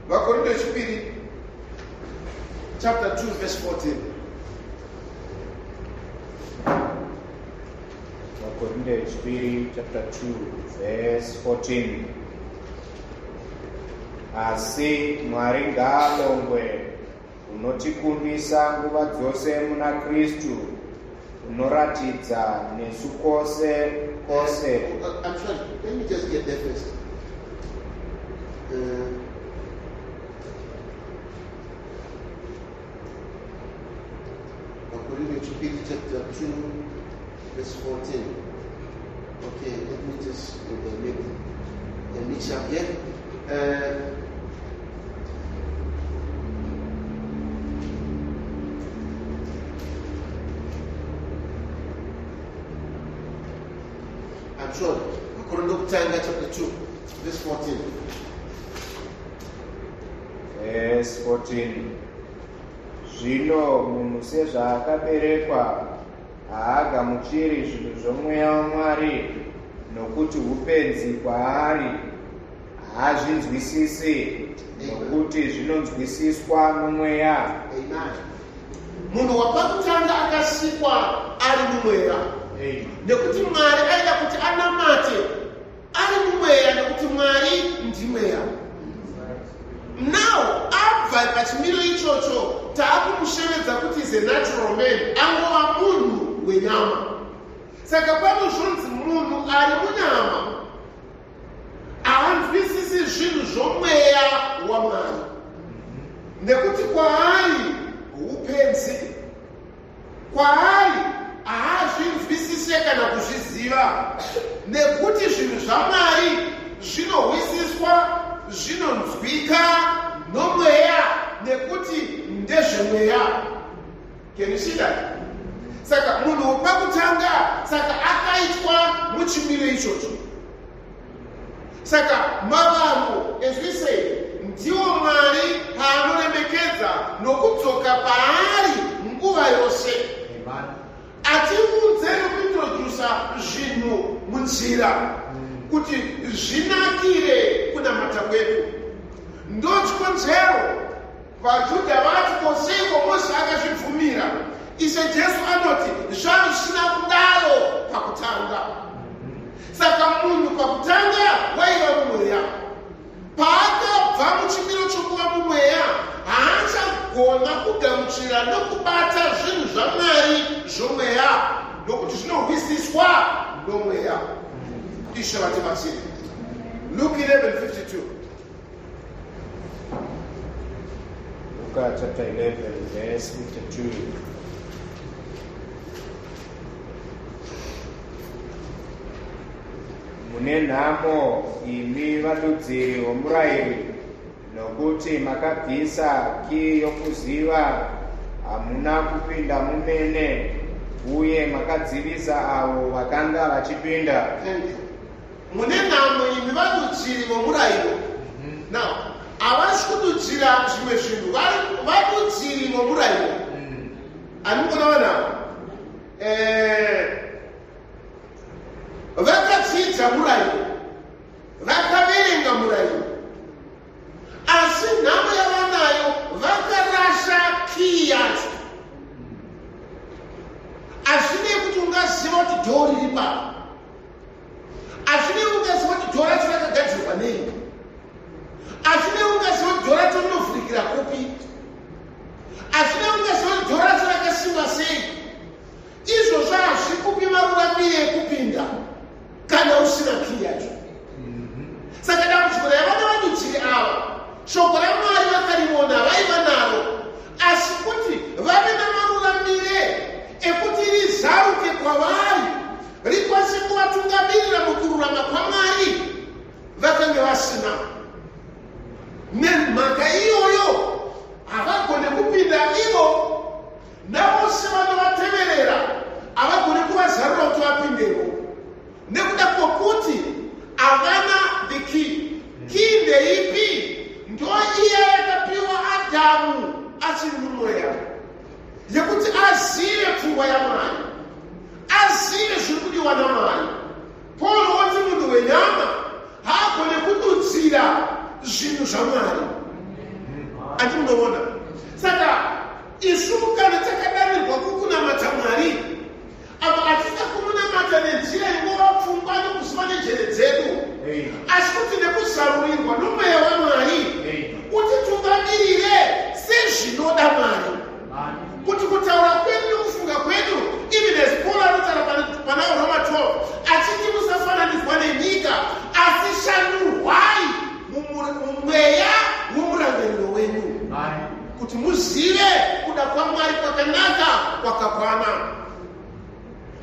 Vakorinto vechipiri chapter 2 verse 14. Vakorinto vechipiri chapter 2 verse 14. Asi Mwari ngaalongwe unotikundisa nguva dzose muna Kristu, unoratidza nesu kwose kwose. I'm sorry, let me just get there first. According to Peter chapter 2, verse 14. Okay, let me just make a mix up here. I'm sorry. According to chapter 2, verse 14. Verse 14. Zvino munhu sezvaakaberekwa haagamuchiri zvinhu zvomweya waMwari, nokuti upenzi kwaari haazvinzwisisi, nokuti zvinonzwisiswa nomweya. Amen. Munhu wapakutanga akasikwa ari mumweya, nekuti Mwari aida kuti anamate ari mumweya, nekuti Mwari ndimweya. Now abva pachimiro ichocho taakumushemedza kuti is a natural man, angova munhu wenyama. Saka pano zvonzi munhu ari munyama haanzwisisi zvinhu zvomweya waMwari, nekuti kwaari upenzi, kwaari haazvinzwisise kana kuzviziva, nekuti zvinhu zvaMwari zvinohwisiswa, zvinonzwika nomweya, nekuti ndezvemweya. Can you see that? Saka munhu wepakutanga saka akaitwa muchimiro ichocho. Saka mavangu, as we say, ndiwo Mwari haanoremekedza nokudzoka paari nguva yose. Atiudze nokuintrodusa zvinhu munzira kuti zvinakire kunamata kwedu. Ndochikonzero vaJudha vati koseiko Mose akazvibvumira, ise Jesu anoti zvanga zvisina kudaro pakutanga. Saka munhu pakutanga waiva mumweya, paakabva muchimiro chokuva mumweya haachagona kugamuchira nokubata zvinhu zvaMwari zvomweya, nokuti zvinohwisiswa nomweya. Ishe vatibatsire. Luke 11:52. Luke chapter 11 verse 52. Mune nhamo imi vadudziri vomurayiri, nokuti makabvisa kiyi yokuziva, hamuna kupinda mumene, uye makadzivisa avo vakanga vachipinda. munenamo imi vadudziri vomurayiro. Now, havasi kududzira zvimwe zvinhu, vadudziri vomurayiro. Andikona vanavo vakadzidza murayiro, vakaverenga murayiro, asi nhamo yavanayo vakarasha kii yacho. Hazvinei kuti ungaziva kuti dhoo riri papa, hazvinei ungaziva kuti dhoo racho rakagadzirwa nei, hazvinei ungaziva kuti dhoo racho rinovhurikira kupi, hazvinei ungaziva kuti dhoo racho rakasimwa sei. Izvozvo hazvikupi maruramiro ekupinda kana usina kii yacho. Saka dambudziko ravana vadudziri ava, shoko raMwari vakariona, vaiva naro, asi kuti vave namaruramiro ekuti rizaruke kwavari, rikwanise kuvatungamirira mukururama kwaMwari, vakanga vasina. Nemhaka iyoyo havagone kupinda ivo, navose vanovateverera havagone kuvazarura kuti vapindewo, nekuda kwokuti havana the key. Kii ndeipi? Ndo iya yakapiwa Adamu achiri mumweya, yekuti azive pfungwa yaMwari, azive zviri kudiwa naMwari. Pauro woti munhu wenyama haagone kududzira zvinhu zvaMwari. Atimunoona? Saka isu kana takadanirwa kukunamata Mwari, apa hatina kumunamata nenzira ingova pfungwa nokuziva nenjere dzedu, asi kuti nekuzarurirwa nomweya waMwari utitungamirire sezvinoda Mwari, kuti kutaura kwedu nokufunga kwedu, even as Paul anotaura pana Roma 12 achiti musafananidzwa nenyika, asi shanurwai mumweya womurangariro wenyu, kuti muzive kuda kwaMwari kwakanaka kwakakwana,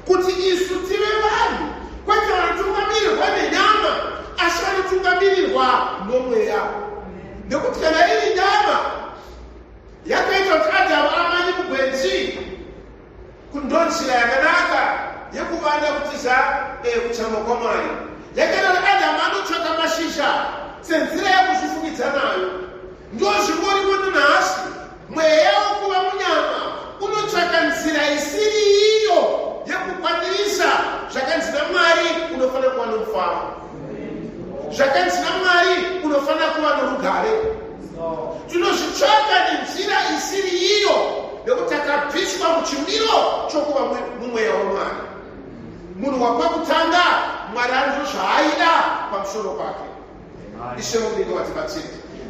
kuti isu tive vanhu kwete vanotungamirirwa nenyama, asi vanotungamirirwa nomweya. Nekuti kana iri nyama yakaita kuti Adamu amanye mugwenzi, kundonzira yakanaka yekuvanda kutiza kutsamwa kwaMwari, yakaita kuti Adamu anotsvaka mashizha senzira yekuzvifukidza nayo, ndo zvingorimo nhasi. Mweya wokuva munyama unotsvaka nzira isiri iyo yekukwanirisa zvakanzi naMwari unofanira kuva nomufaro, zvakanzi naMwari unofanira kuva norugare. Tinozvitsvaka nenzira isiri iyo nekuti takabviswa muchimiro chokuva mumweya waMwari. Munhu wapakutanga Mwari anozvo zvaaida pamusoro pake. Ishe mudenga watibatsire.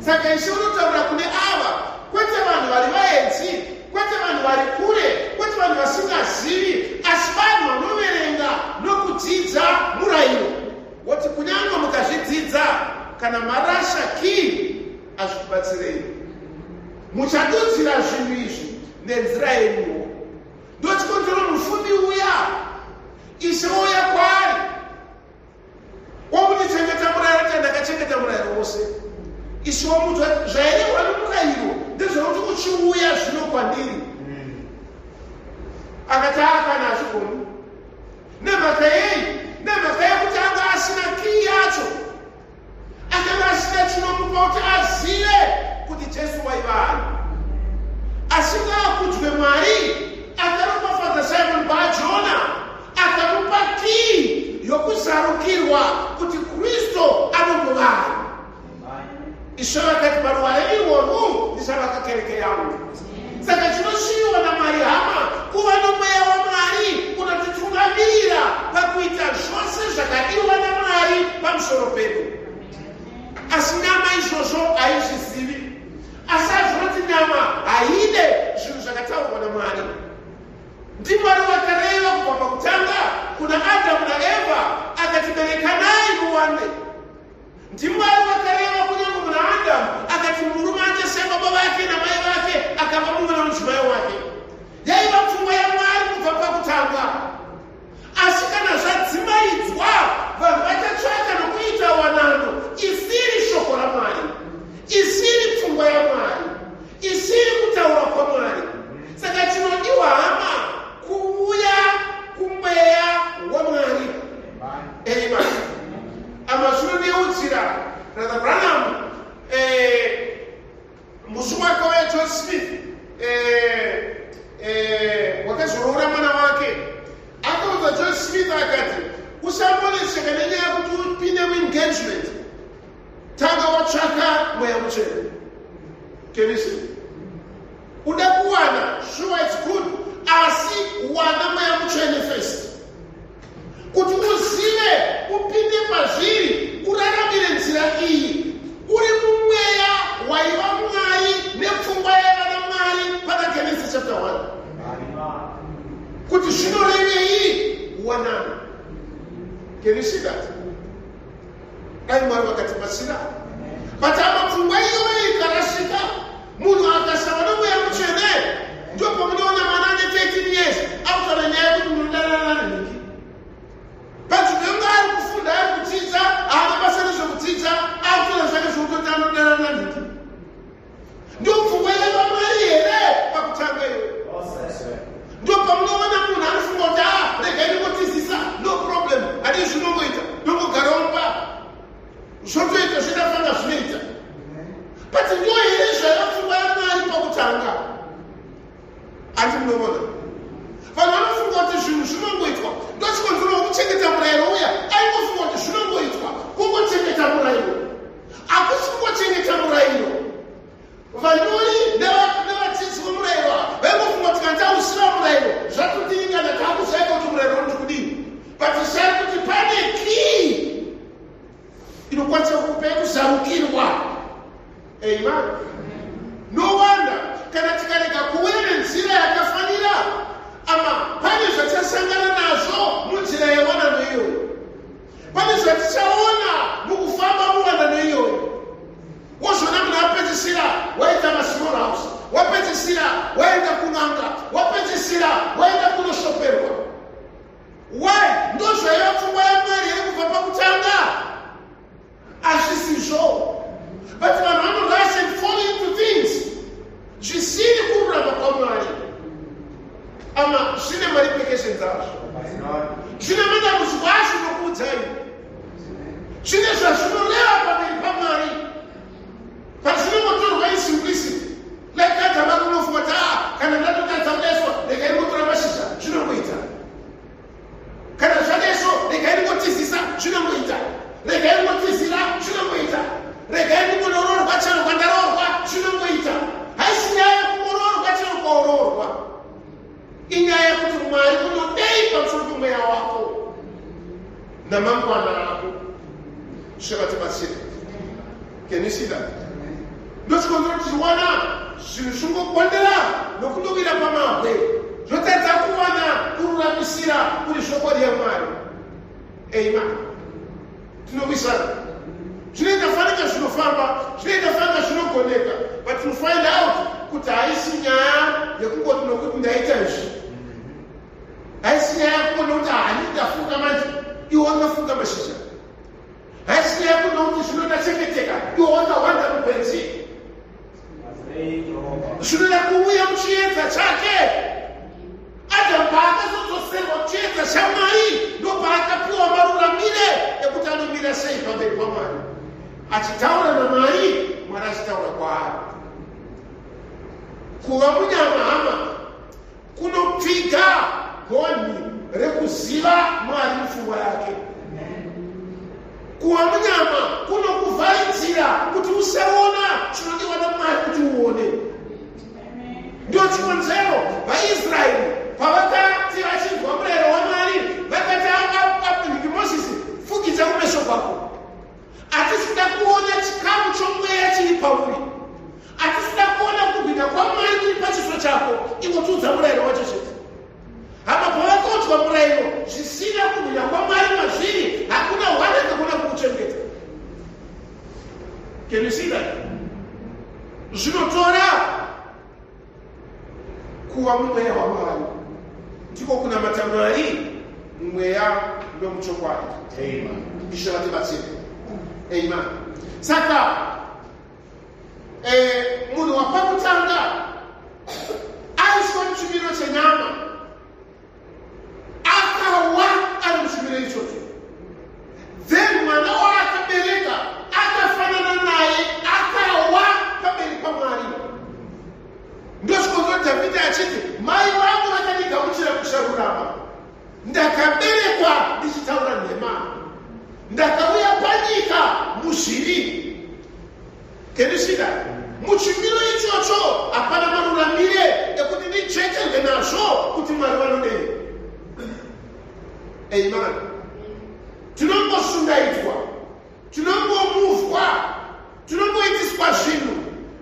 Saka Ishe unotaura kune ava, kwete vanhu vari vaenzi, kwete vanhu vari kure, kwete vanhu vasingazivi, asi vanhu vanoverenga nokudzidza murayiro. Woti kunyange mukazvidzidza, kana marasha kii, hazvikubatsirei. Muchadudzira zvinhu izvi nenzira yenyuwo. Ndochikontoro mufumi uya, Ishe uya kwaari, womutichengeta murayiro tandakachengeta murayiro wose. Ishe womuti zvairehwa nomurayiro ndezvekuti uchiuya zvino kwandiri. Akati kana hazvigoni. Nemhaka yei? Nemhaka yekuti anga asina kii yacho, akanga asina chinomupa kuti azive kuti Jesu waiva ani. Asi ngaakudze Mwari akaropafadza Simon Bar-Jona, akamupa kii yokuzarukirwa kuti Kristu anombova ani. Ishe vakati paruware irworwu ndichavakakereke yangu. Saka chinosviwa naMwari hama, kuva nomweya waMwari unotitungamirira pakuita zvose zvakadiwa naMwari pamusoro pedu. Asi nyama izvozvo haizvizivi, asi azvinoti nyama haide zvinhu zvakataurwa naMwari. NdiMwari wakareva kubva pakutanga kuna Adamu naEva akati berekanai muwande. NdiMwari wakareva kunyange kuna Adamu akati murume achasiya baba vake namai vake akava mumwe nomudzimai wake. Yaiva pfungwa yaMwari kubva pakutanga. Asi kana zvadzimaidzwa, vanhu vachatsvaka nokuita wanano isiri shoko raMwari, isiri pfungwa yaMwari, isiri kutaura kwaMwari. Saka chinodiwa hama kuuya kumweya waMwari. Amen. kudhara. Brother Branham musi wake waJohn Smith wakazorora mwana wake akauza John Smith akati usamboneseka nenyaya kuti upinde muengagement tanga watsvaka mweya mutsvene. Can you see? Uda kuwana, sure it's good, asi wana mweya mutsvene first. Kuti uzive upinde pazviri uraramire nzira iyi uri mumweya waiva Mwari nepfungwa yavana Mwari pana Genesis chapter 1. Kuti zvinorevei wanana. Can you see that? Ai Mwari vakatibatsira. Patama pfungwa iyoyo ikarashika munhu akasava nomweya mutsvene ndio pamunoona mwana ane 13 years akutaura nyaya yekuti munodanana niki. Panzvimbo yonge ari kufunda ari kudzidza haana basa nezvekudzidza akutora zvake zvokuti anodanana niki. Ndio pfungwa yava Mwari here pakutanga iyo. Ndio pamunoona munhu anofunga kuti regai ndingotizisa no problem hadi zvinongoita ndongogarawo papa zvotoita zvidafanga zvinoita. But ndio here zvaiva pfungwa yaMwari pakutanga. Andi munoona vanhu vanofunga kuti zvinhu zvinongoitwa ndochikonzero wokuchengeta murayiro uya aingofunga kuti zvinongoitwa kungochengeta murayiro. Hakusi kungochengeta murayiro. Vanyori nevadzidzi vomurayiro vaingofunga kuti kana tausiva murayiro zvatotiringana takusaika kuti murayiro unoti kudini. But zai kuti pane kii inokwanisa kukupa kuzarukirwa. Amen. No wonder kana tikarega kuuya nenzira yakafanira ama pane zvatasangana nazvo munzira yewanano iyoyo. Pane zvatichaona mukufamba muwanano iyoyo. Wozvona munhu apedzisira waenda masmall house, wapedzisira waenda kun'anga, wapedzisira waenda kunoshoperwa. Why? Ndo zvaiva pfungwa yaMwari here kubva pakutanga. Hazvisizvo. But vanhu vanorush and fall into things zvisiri kururama kwaMwari. Ama zvine marifications azvo. Zvine madambudziko azvo nokuudzai. Zvine zvazvinoreva pamberi paMwari. Pazvinongotorwa isimplicity. Like that amanga unofunga kuti kana ndatotadza kudeswa regai ndingotora mashizha zvinongoita. Kana zvadeswo regai ndingotizisa zvinongoita. Regai ndingotizira zvinongoita. Regai ndingonoroorwa chero kwandaroorwa zvinongoita. Haisi nyaya yekungoroorwa chero kwaoroorwa. Inyaya yekuti Mwari unodei pamusoro pomweya wako namangwana ako. Zvakatibatsira. Can you see that? Ndochikonzera kuti tiwana zvinhu zvingokondera nokundowira pamabwe zvotadza kuwana kururamisira kuri shoko raMwari. Amen. Tinowisana zvinoita fanika zvinofamba zvinoita fanika zvinogoneka but to find out kuti haisi nyaya yekungoti nokuti ndaita izvi. Haisi nyaya yekuona kuti hani ndafunga manje iwe wakafunga mashizha. Haisi nyaya yekuona kuti zvinodachengeteka iwe wakawanda mugwenzi. Zvinoda kuuya muchiedza chake. Adamu paakazodzoserwa muchiedza chaMwari ndopaakapiwa maruramire ekuti anomira sei pamberi paMwari. Achitaura naMwari, Mwari achitaura kwaari. Kuva munyama hama kunopfiga gonhi rekuziva Mwari mupfungwa yake. Kuva munyama kunokuvharidzira kuti usaona chinodiwa naMwari kuti uone. Ndio chikonzero vaIsraeri pavakati vachinzwa murayiro waMwari vakati apiniki Mozisi fukidza kumeso kwako. Hatisida kuona chikamu chomweya chiri pauri. Hatisida kuona kubwinya kwaMwari kuri pachiso chako ingotudza murayiro wacho chete. Hama pavakaudza murayiro zvisina kubwinya kwaMwari mazviri hakuna hwana kakuna kukuchengeta. Can you see that? Zvinotora kuva mumweya waMwari ndiko kunamata Mwari mumweya ndomuchokwadi. Amen. Ishe vatibatsire. Amen. Saka munhu wapakutanga aiswa muchimiro chenyama akawa ari muchimiro ichocho. Then mwana waakabereka uzviri. Can you see that? Muchimiro ichocho hapana maruramire ekuti ndichekerwe nazvo kuti Mwari vanodei. Amen. Tinombosungaidzwa, tinombomuvwa, tinomboitiswa zvinhu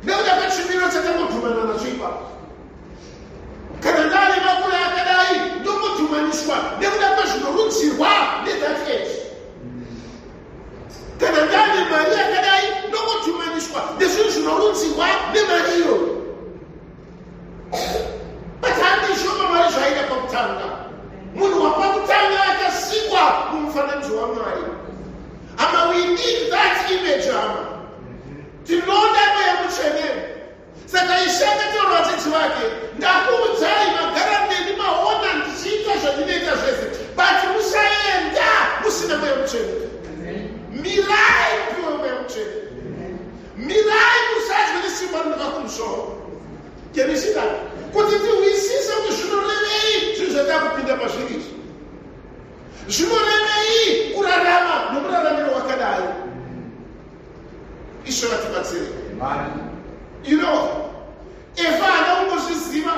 nekuda kwechimiro chatangodhumana nacho ipapo. Kana ndane makore akadai ndombodhumaniswa nekuda kwezvinorudzirwa nethat age. Kana ndane mari yakadai ndombodhumaniswa nezvinhu zvinorudzirwa nemari iyoyo. But handishoma mari zvaida pakutanga. Munhu wapakutanga akasikwa mumufananidzo waMwari. Ama we need that image ama. Tinoda mweya mutsvene. Saka ishaka taura vadzidzi vake, ndakuudzai magara mberi maona ndichiita zvandinoita zvese, but musaenda musina mweya mutsvene. Mirai piwe mweya mutsvene. Mirai musadye nesimba rinobva kumusoro. Can you see that? Kuti tiwisise kuti zvinorevei zvinhu zvatakupinda pazviri izvi. Zvinorevei kurarama nomuraramiro wakadai. Ishe vatibatsire. You know, Eva haana kungozviziva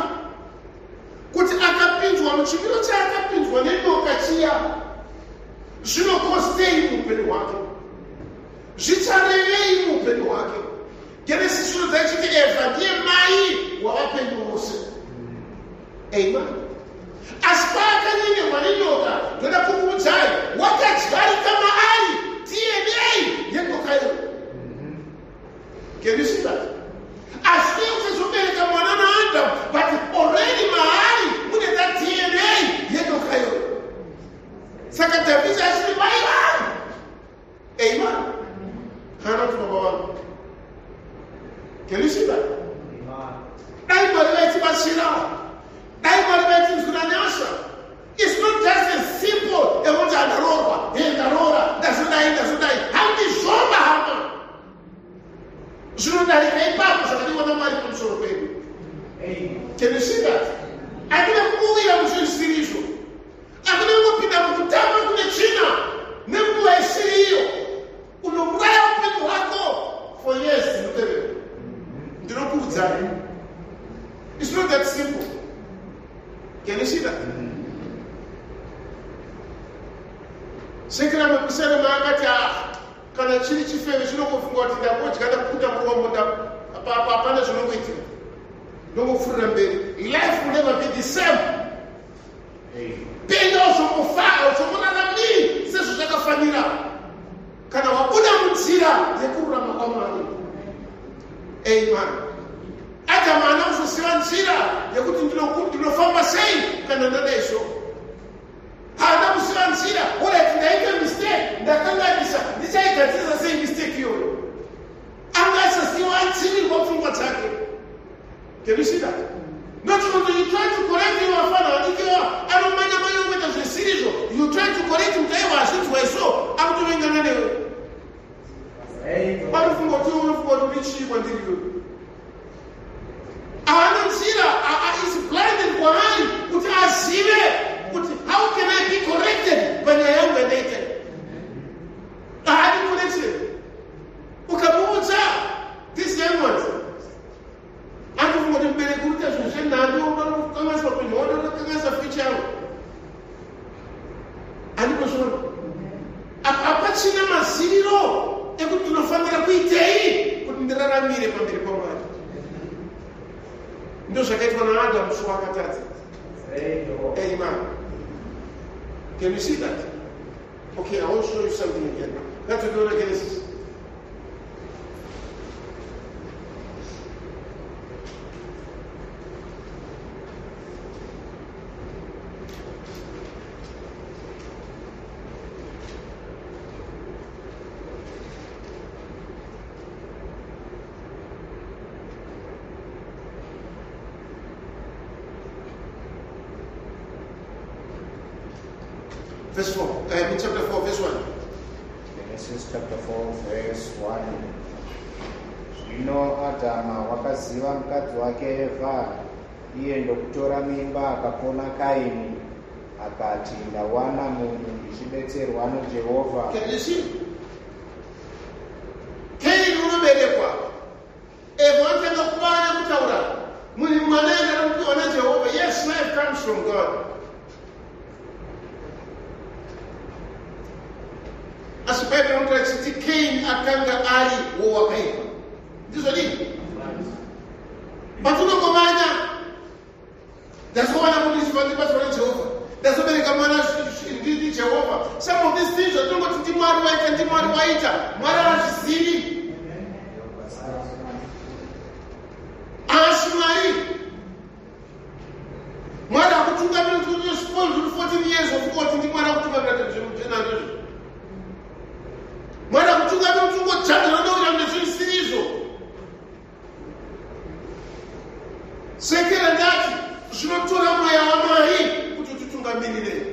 kuti akapinzwa muchimiro chaakapinzwa nenyoka chiya zvinokostei muupenyu hwake, zvicharevei muupenyu hwake. Genesis zvinodza ichiti Eva ndiye mai wavapenyu vose. Amen. Asi paakanyengerwa nenyoka, ndoda kukuudzai, wakadyarika maari DNA yenyokayo. Can you see that? Asi ukazobereka mwana naAdamu, but already maari mune that DNA yenyokayo. Saka Davhidhi achiti mai vangu. Amen. Hana kuti baba vangu. Can you see that? Dai Mwari vaitibatsira, dai Mwari vaitinzwananyasha. It's not just as simple ekuti ndaroorwa, ndaroora, ndazodai. Handizvomba hama. Zvinodarika ipapo zvakadiwa Mwari pamusoro pedu. Can you see that? Hakuna kumuwira muzvisiri izvo. Hakuna kungopinda mukutamba kune tsvina nenguva isiri iyo. Unouraya upenyu hwako for years inotevera. Ndinokuudzai. It's not that simple. Can you see that? Sekera mukusere maakati kana chiri chifeve chinokofunga kuti ndambodya ndakuta murombo hapana zvinongoitika. Ndongofurira mberi. Life will never be the same. Penyu auzomoraramiri sezvo zvakafanira kana wabuda munzira yekururama kwaMwari. Amen. Adamu haana kuzosiva nzira yekuti ndinofamba sei kana ndadai so. Haana kusiva nzira orati ndaita mistake, ndakanganisa, ndichaigadzirisa sei mistake iyoyo. Anga asasiwa atsivirwa pfungwa dzake. Can you see that? Not only you try to correct him afana wadikiwa anomanya mayometa zvisirizo, you try to correct him taiwa ashidzwa iso akutovengana newe. Panofunga kuti unofunga kuti ndichibwa ndiriyo. Haana nzira, is blinded kwaari kuti azive kuti how can I be corrected panyaya yangu yandaita. Haadi corrected. Ukamuudza these young ones. Anofunga kuti mbereki kuita zvinhu zvenhando unokanganisa upenyu hwako, unokanganisa future yangu. Andikuzvona. Hapachina maziviro ekuti ndinofanira kuitei kuti ndiraramire pamberi paMwari. Ndo zvakaitwa naAdamu sho akatadza. Amen. Can you see that? Okay, I will show you something again. Let's go to Genesis. Verse 4. Chapter 4, verse 1. Genesis chapter 4, verse 1. Zvino Adama wakaziva mukadzi wake Eva, iye ndokutora mimba akapona Kaini, akati ndawana munhu ndichibetserwa naJehovha. Can you see? taura chiti Cain akanga ari wowakaipa. Ndizo dini. Patunongomanya. Ndazowana kuti chipatipatwa Jehovah. Ndazobereka mwana ndi Jehovah. Some of these things are not kuti Mwari waita ndi Mwari waita. Mwari azvizivi. Ashimari. Mwari akutungamira kuti you spoiled 14 years of what ndi Mwari akutungamira kuti Mwari akutungamira kuti ungotsvagana ndokuita ndezvisirizo. Sekera ndati zvinotora mweya waMwari kuti utitungamirire.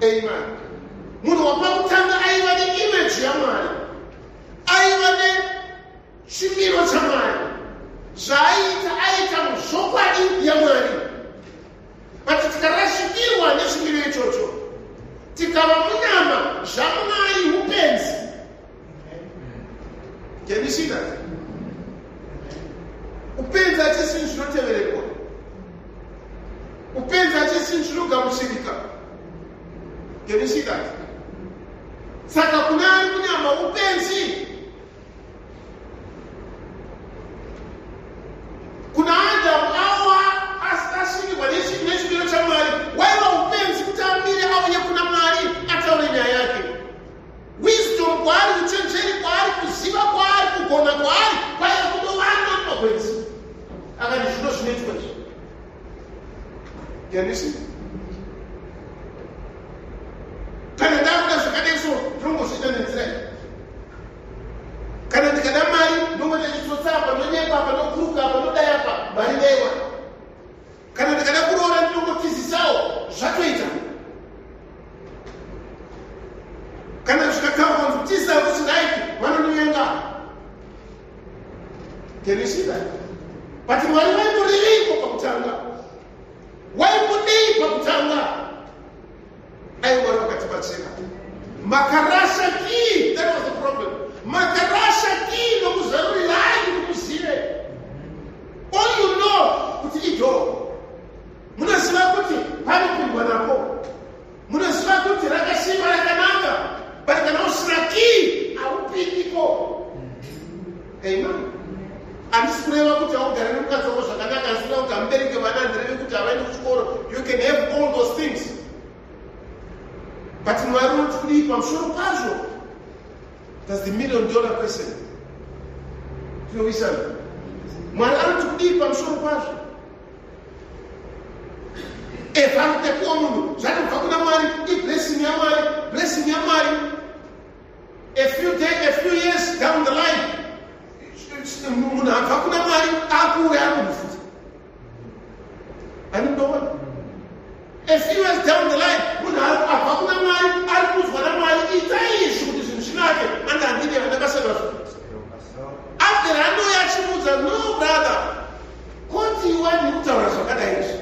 Amen. Munhu wapakutanga aiva neimage yaMwari, aiva nechimiro chaMwari, zvaaita aita muzvokwadi yaMwari. But tikarashikirwa nechimiro ichocho, tikava munyama zvaMwari upenzi. Can you see that? Upenzi hachisi zvinoteverekwa. Upenzi hachisi zvinogamuchirika. Can you see that? Saka kuna ari munyama upenzi. Kuna Adamu awa asashirikwa nechimiro chaMwari. Waiva upenzi kuti amire auye kuna Mwari ataure nyaya yake. Wisdom kwaari, uchenjeri kwaari, kuziva kwaari, kugona kwaari, kwaiva kundovana makwenzi. Akati zvino zvinoitwa izvi. Can you see? Kana ndakuda zvakadaiso ndongozviita nenzira iyi. Kana ndikada mari ndongoti ndichitsotsa apa, ndonyepa apa, ndokuruka apa, ndodai apa, mari ndaiwa. Kana ndikada kuroora ndongotizisawo zvatoita. Kana zvikataurwa kutiza kuti ndaiti vanondivenga. Can you see that? But Mwari vaimboriviko pakutanga. Waimbodei pakutanga. Aiwari vakatibatsira. Makarasha ki, that was the problem. Makarasha ki nokuzarurirai kuti muzive. All you know kuti idhoo. Munoziva kuti panopindwa napo. Munoziva kuti rakasimba rakanaka. But kana usina ki haupindiko. Amen. Handisi kureva kuti augare nemukadzi wako zvakanaka, asi kuti amubereke vana ndireve kuti havaendi kuchikoro. You can have all those things. But Mwari unoti kudii pamusoro pazvo. That's the $1 million question. Tinowisana. Mwari anoti kudii pamusoro pazvo. Vanotekuwa munhu zvanobva kuna Mwari, iblessing yaMwari, blessing yaMwari. A few years down the line, munhu abva kuna Mwari akuuya ari kumufuta. Anondoona. A few years down the line, munhu abva kuna Mwari ari kuzwa naMwari itai izvi kuti zvinhu zvinake, andandine vandakasara zvo. After anoya achimudza, no brother, koti iwani kutaura zvakadai izvi.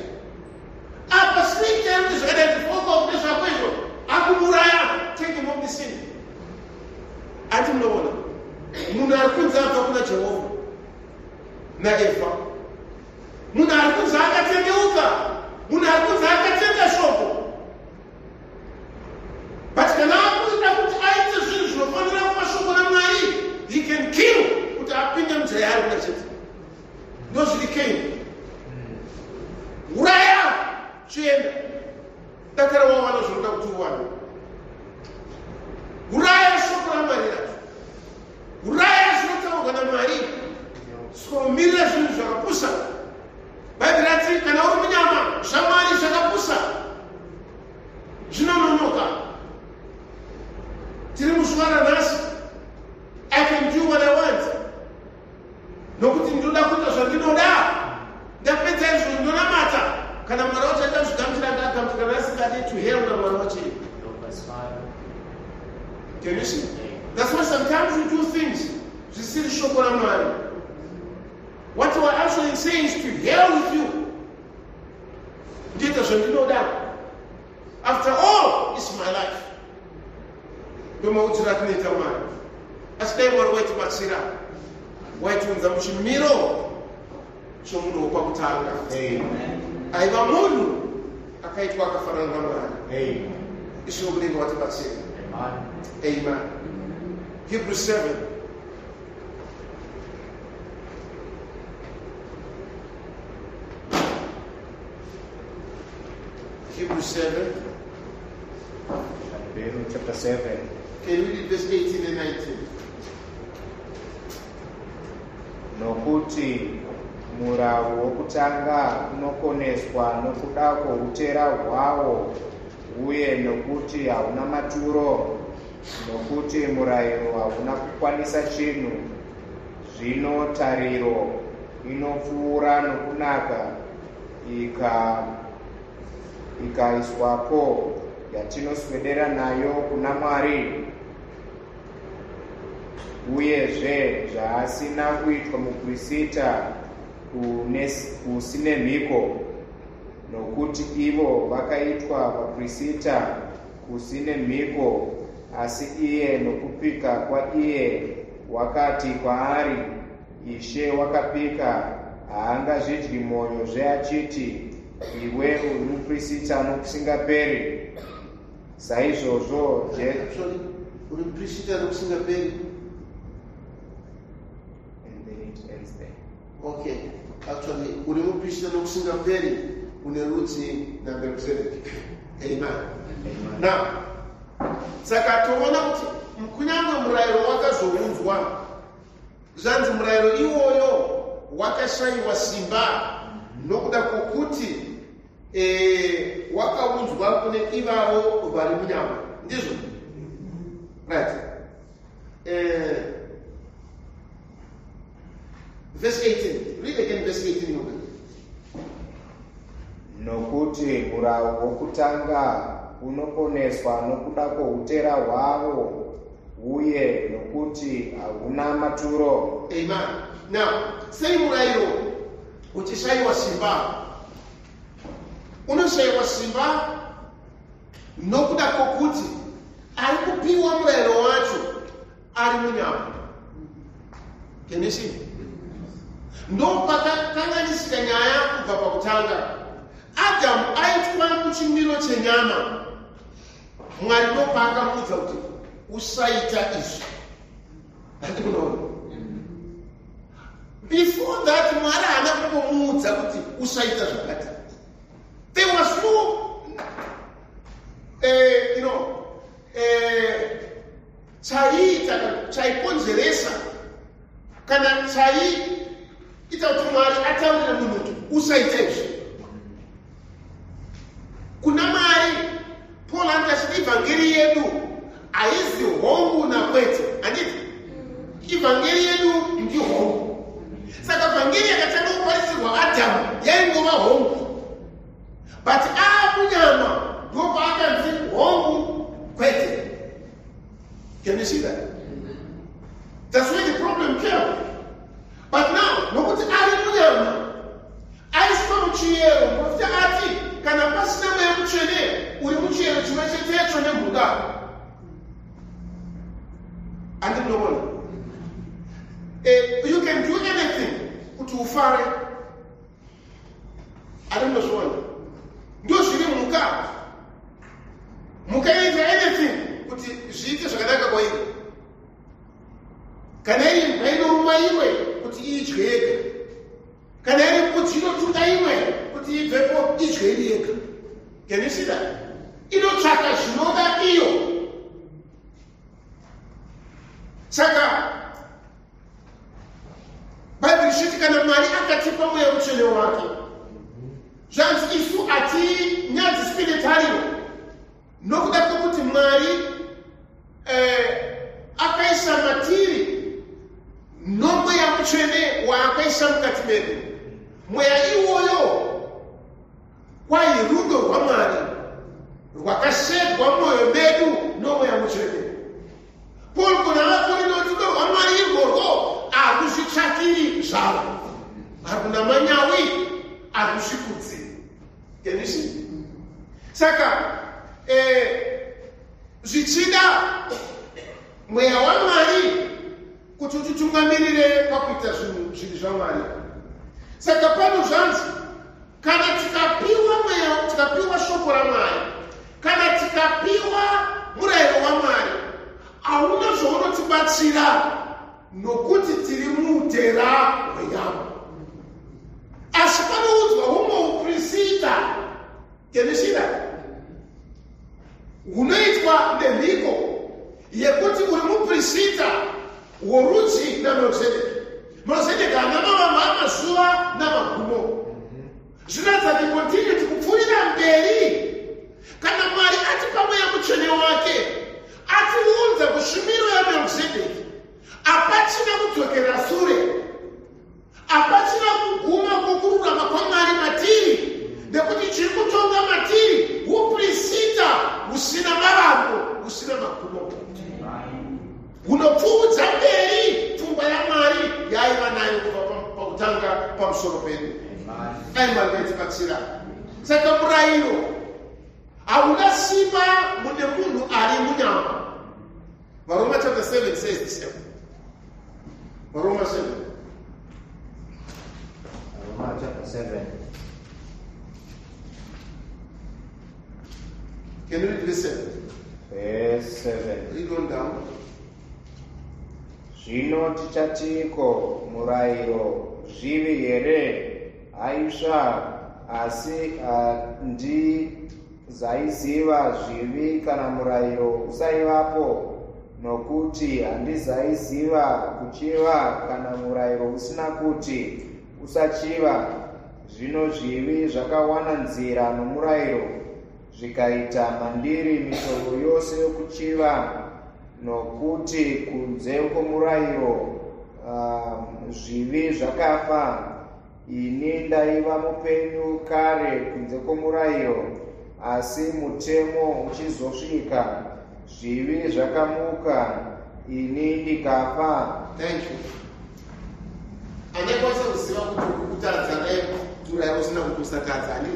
Apa sneaker kuti zvakadai zvifoko kuti zvako izvo, akumuraya, take him off the scene. Ati munoona. Munhu ari kunze abva kuna Jehovah naEvha. Munhu ari kunze akatendeuka. Munhu ari kunze akatenda shoko. But kana akuita kuti aite zvinhu zvinofanira kumashoko naMwari, he can kill kuti apinde munzira yaari kuda chete. Ndozviri Cain. Uraya chienda. Dakara wawana zvinoda kuti uwane. Uraya shoko raMwari racho. Uraya zvinotaurwa naMwari. Sikomirira zvinhu zvakapusa. Bhaibheri rati kana uri munyama zvaMwari zvakapusa zvinononoka. Tiri muzuva ranhasi. I can do what I want. Nokuti ndinoda kuita zvandinoda. Ndapedza izvo ndonamata. Kana Mwari wacho aita zvigamuchira ndagamuchira nasingadi to hell naMwari wacho. Can you see? That's why sometimes we do things. Zvisiri shoko raMwari. What we are actually saying is to hell with you. Ndita zvandinoda. After all, it's my life. Ndomaudzira kunoita Mwari. Asi dai Mwari waitibatsira, waitiunza muchimiro chomunhu wopakutanga. Aiva munhu akaitwa akafanana naMwari. Ishoko rino watibatsira. Amen. Hebrews 7. Hebrews 7. Hebrews chapter 7. Can we read verse 18 and 19? Nokuti murau wokutanga unokoneswa nokuda kwoutera hwawo, uye nokuti hauna maturo, nokuti murayiro hauna kukwanisa chinhu. Zvino tariro inopfuura nokunaka ikaiswapo, yatinoswedera nayo kuna Mwari. Uyezve zvaasina kuitwa muprista kusine mhiko, nokuti ivo vakaitwa vaprista kusine mhiko, asi iye nokupika kwaiye wakati kwaari, Ishe wakapika, haangazvidyi monyozve achiti, iwe uri muprista nokusingaperi. Saizvozvo uri muprista nokusingaperi. Okay, actually, uri muprista nokusingaperi une rudzi naMelkizedeki. Amen. Now, saka toona kuti kunyange murayiro wakazounzwa, zvanzi murayiro iwoyo wakashayiwa simba nokuda kwokuti wakaunzwa kune ivavo vari munyama. Ndizvo? Right. Verse 18. Read again verse 18. Nokuti murau wokutanga unokoneswa nokuda kwoutera hwavo, uye nokuti hauna maturo. Amen. Now, sei murayiro uchishayiwa simba. Unoshayiwa simba nokuda kwokuti ari kupiwa murayiro wacho ari munyama. Can you see? Ndopakakanganisika nyaya kubva pakutanga. Adamu aitwa kuchimiro chenyama. Mwari ndopakamuudza kuti usaita izvi. Handikunoona. Before that, Mwari haana kumbomuudza kuti usaita zvakati. There was no chaikonzeresa kana ita kuti Mwari ataurira munhu kuti usaita izvi. Kuna Mwari, Paul anoti ivhangeri yedu haizi hongu nakwete. Handiti? Ivhangeri yedu ndi hongu. Saka vhangeri yakatanga kuparisirwa Adamu yaingova hongu. But munyama ndopakanzi hongu kwete. Can you see that? That's where the problem came. But now, nokuti ari munyama, aiswa muchiyero, profita ati, kana pasina mweya mutsvene, uri muchiyero chimwe chetecho nemhuka. Andinoona. You can do anything kuti ufare. Andinozviona. Ndio zviri mhuka. Mhuka inoita anything kuti zviite zvakanaka kwairi. Kana iri mhuka inoruma imwe kuti idye yega. Kana iri mbudzi inotuka imwe kuti ibvepo idye iri yega. Can you see that? Inotsvaka zvinoda iyo. Saka Bible ishiti kana Mwari akatipa mweya mutsvene wake, zvanzi isu ati nyadzi spiritualiro nokuda kwokuti Mwari akaisa matiri nomweya mutsvene waakaisa mukati medu. Mweya iwoyo kwai rudo rwaMwari rwakashedwa mwoyo medu nomweya mutsvene. Paul kuna vakorino kuti rudo rwaMwari irworwo hakuzvitsvakiri zvavo, hakuna manyawi, hakuzvikudzi. Can you see? Saka zvichida mweya waMwari kuti utitungamirire pakuita zvinhu zviri zvaMwari. Saka pano zvanzi kana tikapiwa shoko raMwari, kana tikapiwa murayiro waMwari, hauna zvaunotibatsira nokuti tiri mutera wenyama. Asi panoudzwa humwe uprista kenishira hunoitwa nemhiko yekuti uri muprista worudzi naMelkizedeki. Melkizedeki haana mavambo amazuva namagumo. Zvinoratidza kuti continuity kupfuurira mberi. Kana Mwari atipa mweya mutsvene wake atiudza kushumiro yaMelkizedeki, hapachina kudzokera sure, hapachina kuguma kwokururama kwaMwari matiri, nekuti chiri kutonga matiri uprista husina mavambo, husina magumo, hunopfuudza mberi pfungwa yaMwari yaaiva nayo kubva pakutanga pamusoro pedu. Dai Mwari vaitibatsira. Saka murayiro hauna simba mune munhu ari munyama. Varoma chapter 7 says the same. Varoma 7. Varoma chapter 7. Can you read verse 7? Verse 7. Read on down. Zvino tichatiko murayiro zvivi here? Aisva, asi handizaiziva zvivi kana murayiro usaivapo, nokuti handizaiziva kuchiva kana murayiro usina kuti usachiva. Zvino zvivi zvakawana nzira nomurayiro, zvikaita mandiri mitoro yose yokuchiva, nokuti kunze kwomurayiro zvivi zvakafa. Ini ndaiva mupenyu kare kunze kwomurayiro, asi mutemo uchizosvika zvivi zvakamuka, ini ndikafa. Thank you. Anekwanisa kuziva kuti kutadza naye murayiro usina kuti usatadza ani?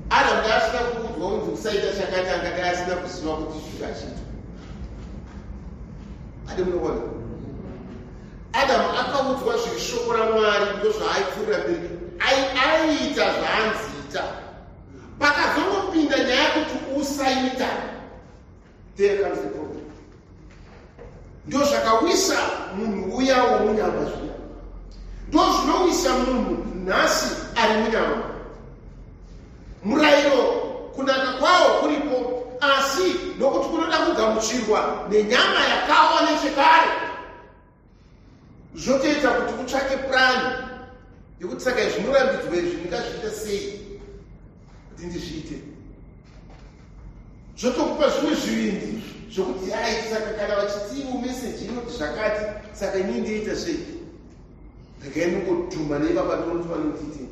Adamu ndaasina kuudzwa kuti usaita chakati, angadai asina kuziva kuti zvika chitu. Ade munoona? Adamu akaudzwa zviri shoko raMwari ndozvaaipfuurira mberi. Aiita zvaanziita. Pakazongopinda nyaya kuti usaita. There comes the problem. Ndozvakawisa munhu uya womunyama zviya. Ndozvinowisa munhu nhasi ari munyama. Murayiro kunaka kwawo kuripo, asi nokuti kunoda kugamuchirwa nenyama yakawa nechekare, zvotoita kuti utsvake purani yekuti saka zvimurambidzwa izvi ndingazviita sei kuti ndizviite. Zvotokupa zvimwe zvivindi zvokuti saka kana vachitiwo meseji inoti zvakati, saka inini ndoita sei. Regai ndingodhuma neibaba ndinoti vanotiti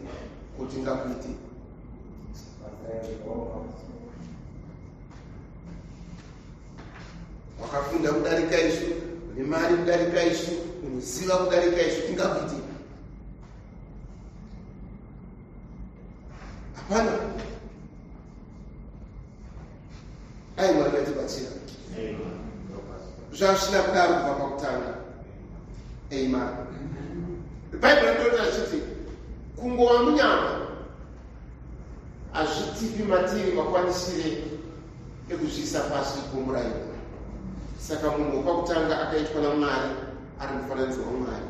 kuti ngakuite. Wakafunda kudarika isu, une mari kudarika isu, unoziva kudarika isu, tingakuite. Hapana. Dai Mwari vatibatsira. Zvazvisina kudaro kubva pakutanga. Amen. Bhaibheri rinotaura richiti kungova munyama hazvitipi matiri makwanisire ekuzviisa pasi pomurayiro. Saka munhu wapakutanga akaitwa naMwari ari mufananidzo waMwari.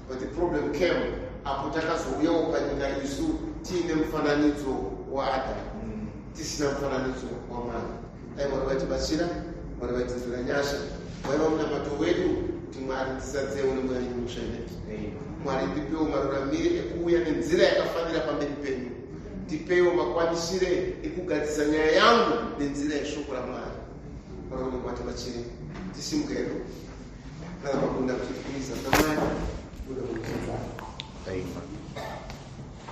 But the problem came apo takazouyawo panyika isu tiine mufananidzo waAdamu, tisina mufananidzo waMwari. Dai Mwari vatibatsira, Mwari vatinzwira nyasha, vaiva munamato wedu kuti Mwari tisadzewo nemweya mutsvene. Mwari ndipewo maruramire ekuuya nenzira yakafanira pamberi penyu. Ndipewo makwanisire ekugadzisa nyaya yangu nenzira yeshoko raMwari. Mwari vatibatsire. Tisimuke hedu. Kana pakunda kuchifumiza.